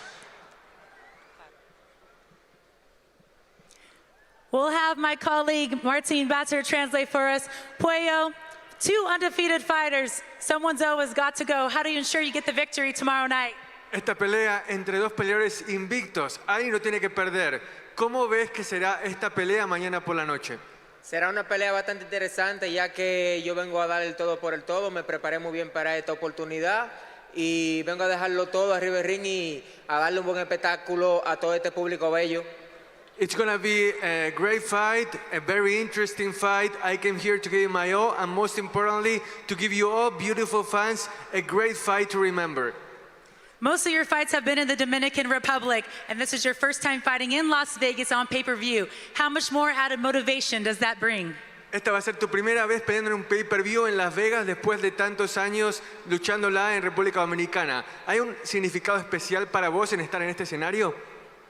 We'll have my colleague Martin Batzer translate for us. Puello, 2 undefeated fighters. Someone's always got to go. How do you ensure you get the victory tomorrow night? Esta pelea entre 2 peleadores invictos. Alguien lo tiene que perder. ¿Cómo ves que será esta pelea mañana por la noche? Será una pelea bastante interesante, ya que yo vengo a dar el todo por el todo. Me preparé muy bien para esta oportunidad y vengo a dejarlo todo arriba del ring y a darle un buen espectáculo a todo este público bello. It's going to be a great fight, a very interesting fight. I came here to give you my all, and most importantly, to give you all beautiful fans a great fight to remember. Most of your fights have been in the Dominican Republic, and this is your first time fighting in Las Vegas on pay-per-view. How much more added motivation does that bring? Esta va a ser tu primera vez peleando en un pay-per-view en Las Vegas después de tantos años luchándola en República Dominicana. ¿Hay un significado especial para vos en estar en este escenario?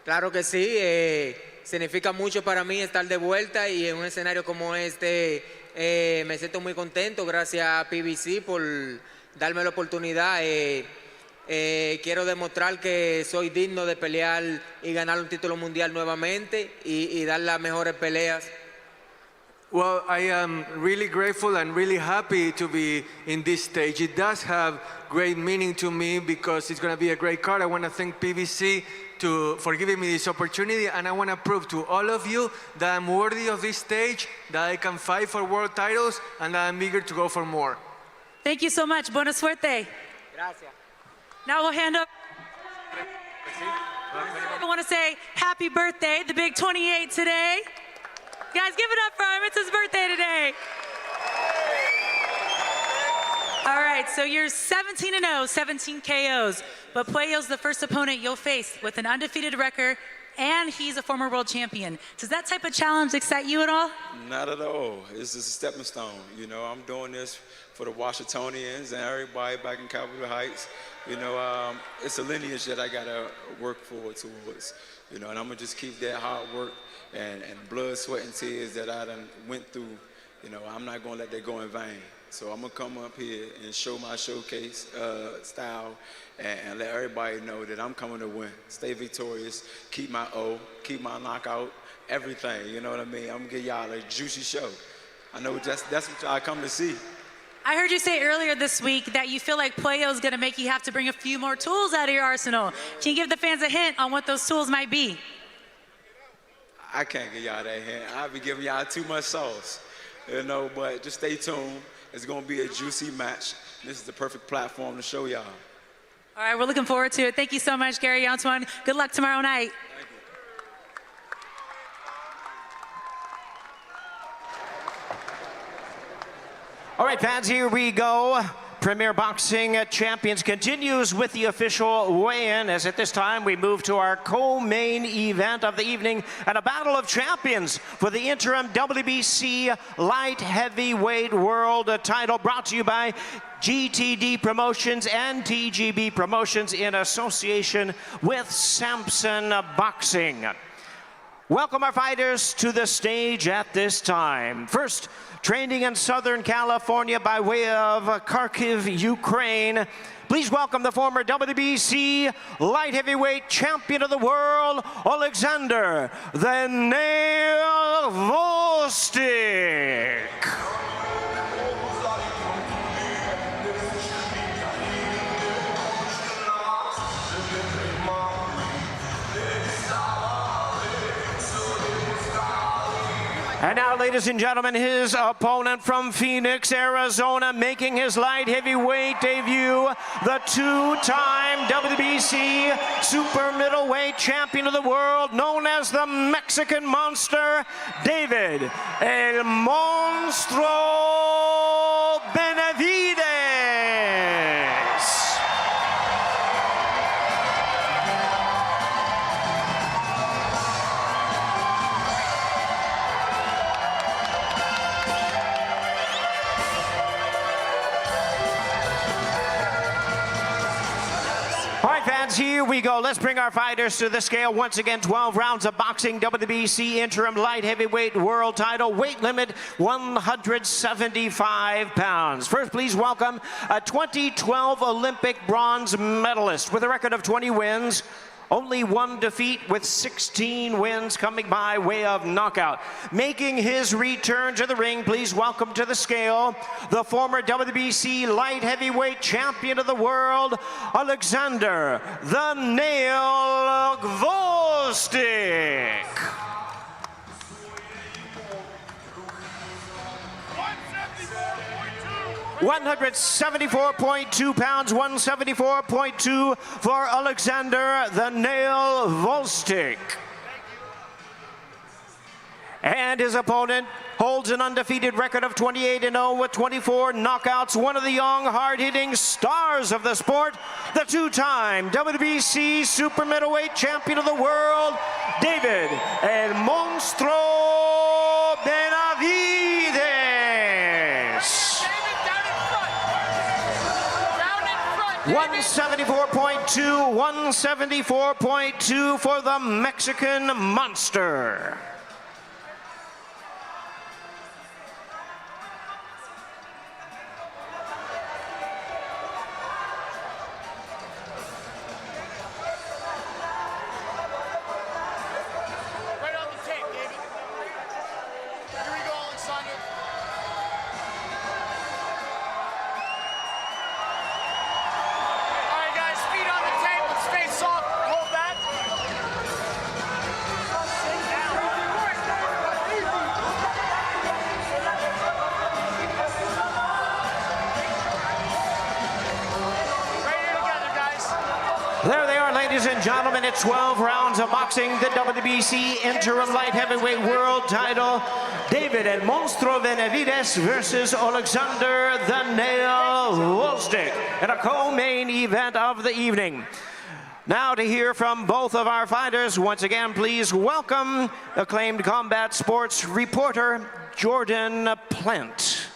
Claro que sí. Significa mucho para mí estar de vuelta y en un escenario como este me siento muy contento. Gracias a PBC por darme la oportunidad. Quiero demostrar que soy digno de pelear y ganar un título mundial nuevamente y dar las mejores peleas. Well, I am really grateful and really happy to be in this stage. It does have great meaning to me because it's going to be a great card. I want to thank PBC for giving me this opportunity, and I want to prove to all of you that I'm worthy of this stage, that I can fight for world titles, and that I'm eager to go for more. Thank you so much. Buena suerte. Gracias. Now we'll hand up. I want to say happy birthday, the big 28 today. Guys, give it up for him. It's his birthday today. All right, so you're 17-0, 17 KOs. But Puello's the first opponent you'll face with an undefeated record, and he's a former world champion. Does that type of challenge excite you at all? Not at all. It's just a stepping stone. You know, I'm doing this for the Washingtonians and everybody back in Capitol Heights. You know, it's a lineage that I got to work forward towards. You know, and I'm going to just keep that hard work and blood, sweat, and tears that I done went through. You know, I'm not going to let that go in vain. So I'm going to come up here and show my showcase style and let everybody know that I'm coming to win. Stay victorious, keep my O, keep my knockout, everything, you know what I mean? I'm going to give y'all a juicy show. I know that's what y'all come to see. I heard you say earlier this week that you feel like Puello's going to make you have to bring a few more tools out of your arsenal. Can you give the fans a hint on what those tools might be? I can't give y'all that hint. I'll be giving y'all too much sauce, you know, but just stay tuned. It's going to be a juicy match. This is the perfect platform to show y'all. All right, we're looking forward to it. Thank you so much, Gary Antoine. Good luck tomorrow night. Thank you. All right, fans, here we go. Premier Boxing Champions continues with the official weigh-in, as at this time we move to our co-main event of the evening and a battle of champions for the interim WBC light heavyweight world title, brought to you by GTD Promotions and TGB Promotions in association with Samson Boxing. welcome our fighters to the stage at this time. First, training in Southern California by way of Kharkiv, Ukraine. Please welcome the former WBC light heavyweight champion of the world, Oleksandr "The Nail" Gvozdyk. And now, ladies and gentlemen, his opponent from Phoenix, Arizona, making his light heavyweight debut, the two-time WBC super middleweight champion of the world, known as the Mexican Monster, David El Monstro Benavidez. All right, fans, here we go. Let's bring our fighters to the scale. Once again, 12 rounds of boxing, WBC interim light heavyweight world title, weight limit 175 pounds. First, please welcome a 2012 Olympic bronze medalist with a record of 20 wins, only one defeat with 16 wins coming by way of knockout. Making his return to the ring, please welcome to the scale the former WBC light heavyweight champion of the world, Oleksandr "The Nail" Gvozdyk. 174.2 pounds, 174.2 for Oleksandr "The Nail" Gvozdyk. And his opponent holds an undefeated record of 28-0 with 24 knockouts, one of the young, hard-hitting stars of the sport, the two-time WBC super middleweight champion of the world, David El Monstro Benavidez. 174.2, 174.2 for the Mexican Monster. Right on the tape, David. Here we go, Oleksandr. There they are, ladies and gentlemen. It's 12 rounds of boxing, the WBC interim light heavyweight world title. David El Monstro Benavidez versus Oleksandr "The Nail" Gvozdyk in a co-main event of the evening. Now to hear from both of our fighters, once again, please welcome acclaimed combat sports reporter, Jordan Plant.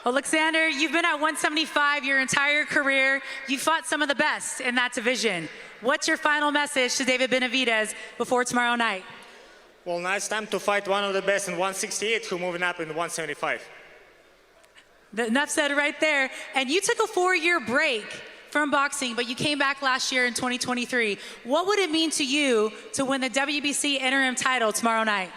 Oleksandr, you've been at 175 your entire career. You fought some of the best in that division. What's your final message to David Benavidez before tomorrow night? Well, now it's time to fight one of the best in 168 who moving up in 175. Enough said right there. And you took a 4-year break from boxing, but you came back last year in 2023. What would it mean to you to win the WBC interim title tomorrow night?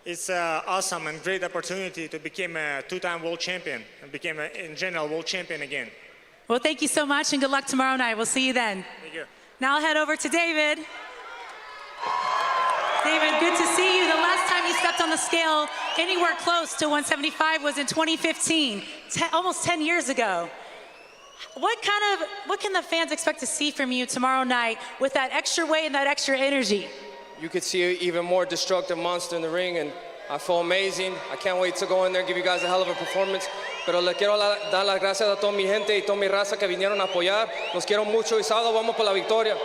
It's an awesome and great opportunity to become a two-time world champion and become, in general, world champion again. Well, thank you so much and good luck tomorrow night. We'll see you then. Thank you. Now I'll head over to David. David, good to see you. The last time you stepped on the scale anywhere close to 175 was in 2015, almost 10 years ago. What can the fans expect to see from you tomorrow night with that extra weight and that extra energy? You could see an even more destructive monster in the ring, and I feel amazing. I can't wait to go in there and give you guys a hell of a performance. Pero le quiero dar las gracias a toda mi gente y toda mi raza que vinieron a apoyar. Los quiero mucho y sábado vamos por la victoria.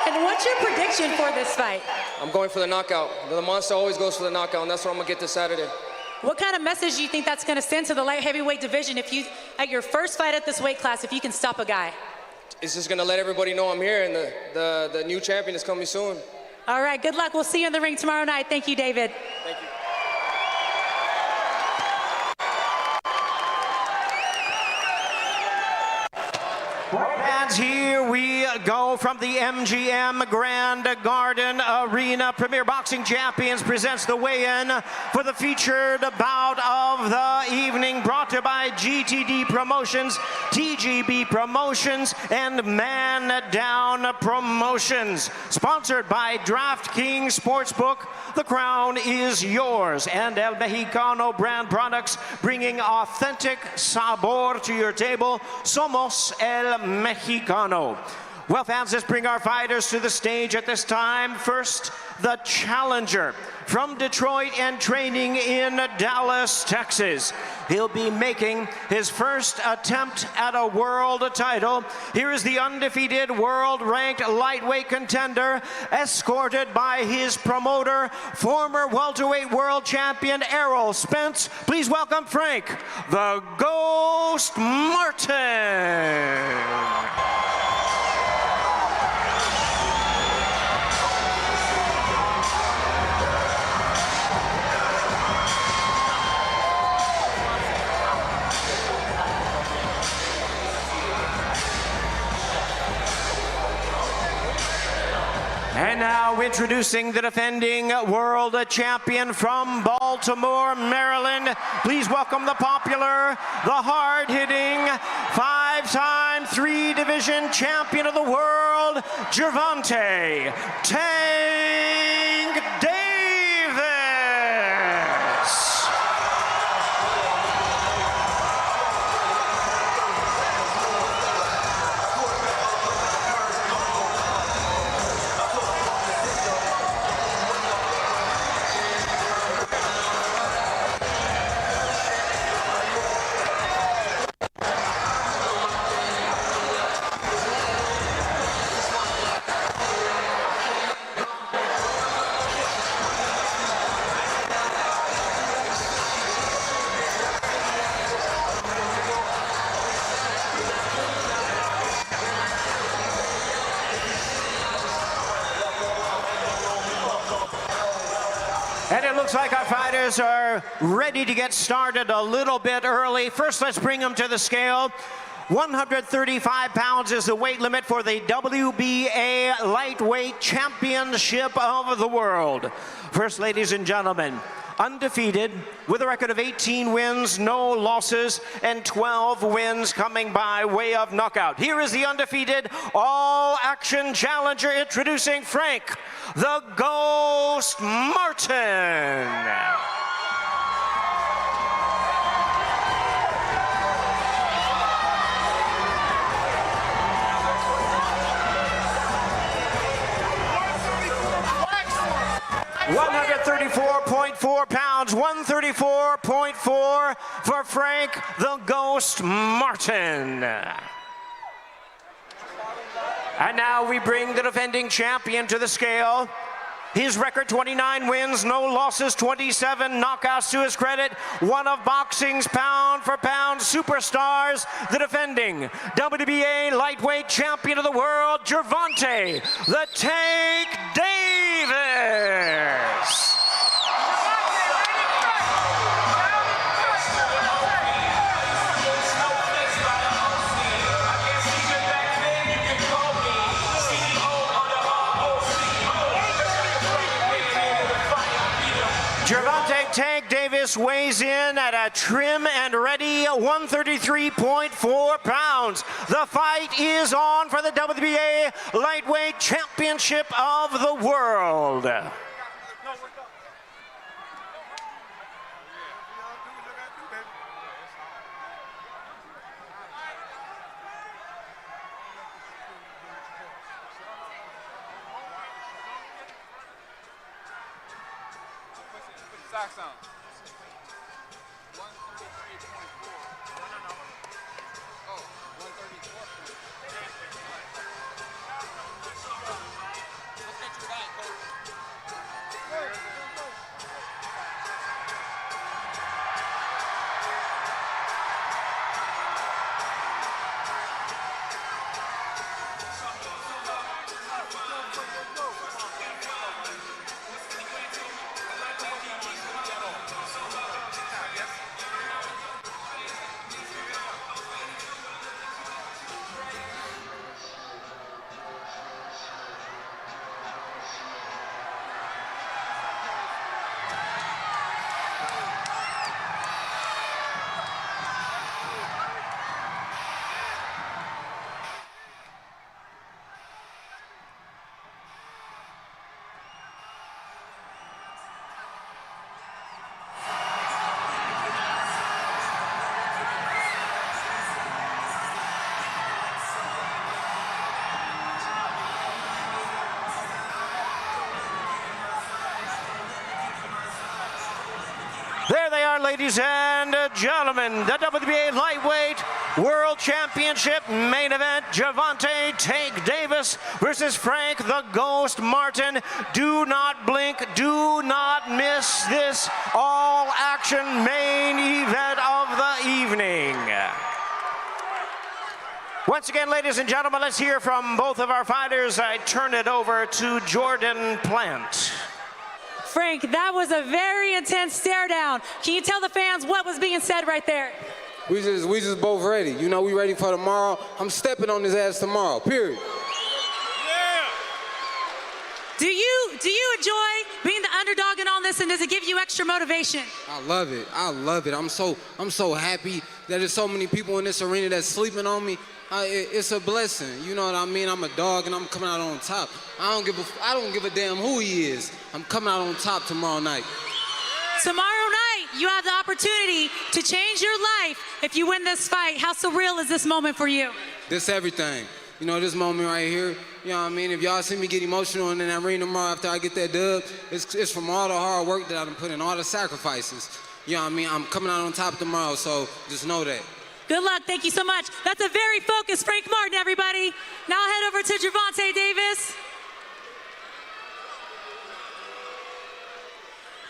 And what's your prediction for this fight? I'm going for the knockout. The monster always goes for the knockout, and that's what I'm going to get this Saturday. What kind of message do you think that's going to send to the light heavyweight division if you, at your first fight at this weight class, if you can stop a guy? It's just going to let everybody know I'm here, and the new champion is coming soon. All right, good luck. We'll see you in the ring tomorrow night. Thank you, David. Thank you. And here we go from the MGM Grand Garden Arena. Premier Boxing Champions presents the weigh-in for the featured bout of the evening, brought to you by GTD Promotions, TGB Promotions, and Man Down Promotions. Sponsored by DraftKings Sportsbook, the crown is yours. And El Mexicano brand products, bringing authentic sabor to your table. Somos El Mexicano. Well, fans, let's bring our fighters to the stage at this time. First, the challenger from Detroit and training in Dallas, Texas. He'll be making his first attempt at a world title. Here is the undefeated world-ranked lightweight contender, escorted by his promoter, former welterweight world champion Errol Spence. Please welcome Frank, the Ghost Martin. And now introducing the defending world champion from Baltimore, Maryland. Please welcome the popular, the hard-hitting, five-time three-division champion of the world, Gervonta Tank Davis. And it looks like our fighters are ready to get started a little bit early. First, let's bring them to the scale. 135 pounds is the weight limit for the WBA Lightweight Championship of the World. First, ladies and gentlemen, undefeated with a record of 18 wins, no losses, and 12 wins coming by way of knockout. Here is the undefeated all-action challenger, introducing Frank, the Ghost Martin. 134.4 pounds, 134.4 for Frank the Ghost Martin. And now we bring the defending champion to the scale. His record, 29 wins, no losses, 27 knockouts to his credit. One of boxing's pound-for-pound superstars, the defending WBA lightweight champion of the world, Gervonta the Tank Davis. Gervonta Tank Davis weighs in at a trim and ready 133.4 pounds. The fight is on for the WBA Lightweight Championship of the World. Socks on. 133.4. Oh, 134. Let's get your guy, coach. ladies and gentlemen, the WBA Lightweight World Championship main event, Gervonta Tank Davis versus Frank the Ghost Martin. Do not blink, do not miss this all-action main event of the evening. Once again, ladies and gentlemen, let's hear from both of our fighters. I turn it over to Jordan Plant. Frank, that was a very intense stare down. Can you tell the fans what was being said right there? We just both ready. You know, we ready for tomorrow. I'm stepping on his ass tomorrow, period. Do you enjoy being the underdog in all this, and does it give you extra motivation? I love it. I love it. I'm so happy that there's so many people in this arena that's sleeping on me. It's a blessing. You know what I mean? I'm a dog and I'm coming out on top. I don't give a damn who he is. I'm coming out on top tomorrow night. Tomorrow night, you have the opportunity to change your life if you win this fight. How surreal is this moment for you? This everything. You know, this moment right here, you know what I mean? If y'all see me get emotional in that ring tomorrow after I get that dub, it's from all the hard work that I've been putting, all the sacrifices. You know what I mean? I'm coming out on top tomorrow, so just know that. Good luck, thank you so much. That's a very focused Frank Martin, everybody. Now I'll head over to Gervonta Davis.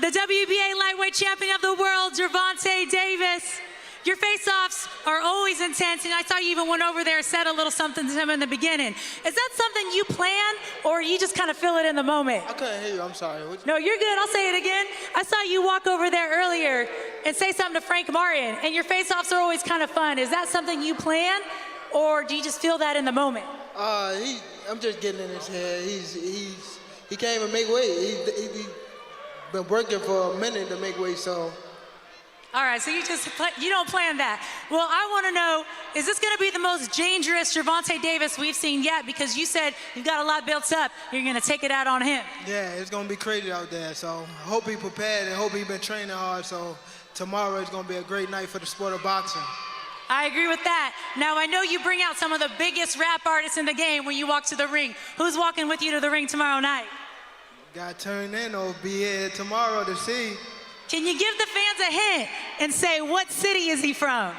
The WBA lightweight champion of the world, Gervonta Davis. Your face-offs are always intense, and I saw you even went over there and said a little something to him in the beginning. Is that something you plan, or you just kind of feel it in the moment? I couldn't hear you, I'm sorry. No, you're good, I'll say it again. I saw you walk over there earlier and say something to Frank Martin, and your face-offs are always kind of fun. Is that something you plan, or do you just feel that in the moment? I'm just getting in his head. He can't even make weight. He's been working for a minute to make weight, so. All right, so you don't plan that. Well, I want to know, is this going to be the most dangerous Gervonta Davis we've seen yet? Because you said you've got a lot built up. You're going to take it out on him. Yeah, it's going to be crazy out there. So I hope he prepared and hope he's been training hard. So tomorrow is going to be a great night for the sport of boxing. I agree with that. Now, I know you bring out some of the biggest rap artists in the game when you walk to the ring. Who's walking with you to the ring tomorrow night? Got turned in or be here tomorrow to see. Can you give the fans a hint and say what city is he from?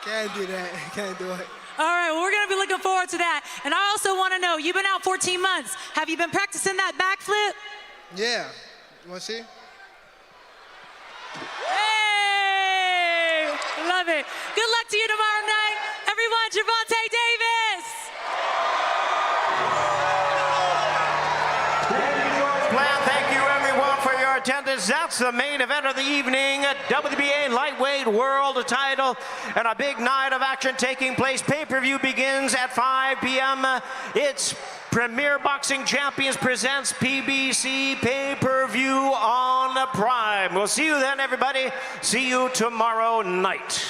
Can't do that, can't do it. All right, well, we're gonna be looking forward to that. And I also wanna know, you've been out 14 months. Have you been practicing that backflip? Yeah, you wanna see? Hey, love it. Good luck to you tomorrow night. Everyone, Gervonta Davis. Attendance. That's the main event of the evening. WBA Lightweight World Title and a big night of action taking place. Pay-per-view begins at 5 p.m. It's Premier Boxing Champions presents PBC Pay-per-view on Prime. We'll see you then, everybody. See you tomorrow night.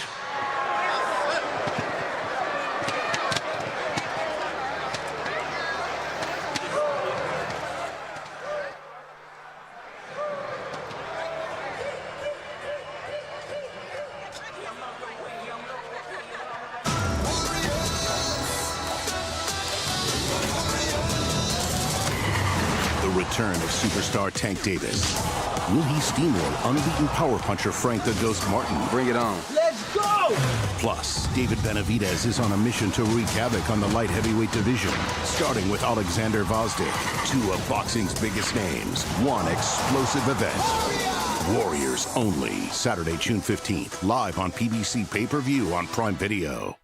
Return of superstar Tank Davis. Will he steamroll unbeaten power puncher Frank the Ghost Martin? Bring it on. Let's go! Plus, David Benavidez is on a mission to wreak havoc on the light heavyweight division, starting with Oleksandr Gvozdyk, two of boxing's biggest names, one explosive event. Warriors only. Saturday, June 15th, live on PBC Pay-Per-View on Prime Video.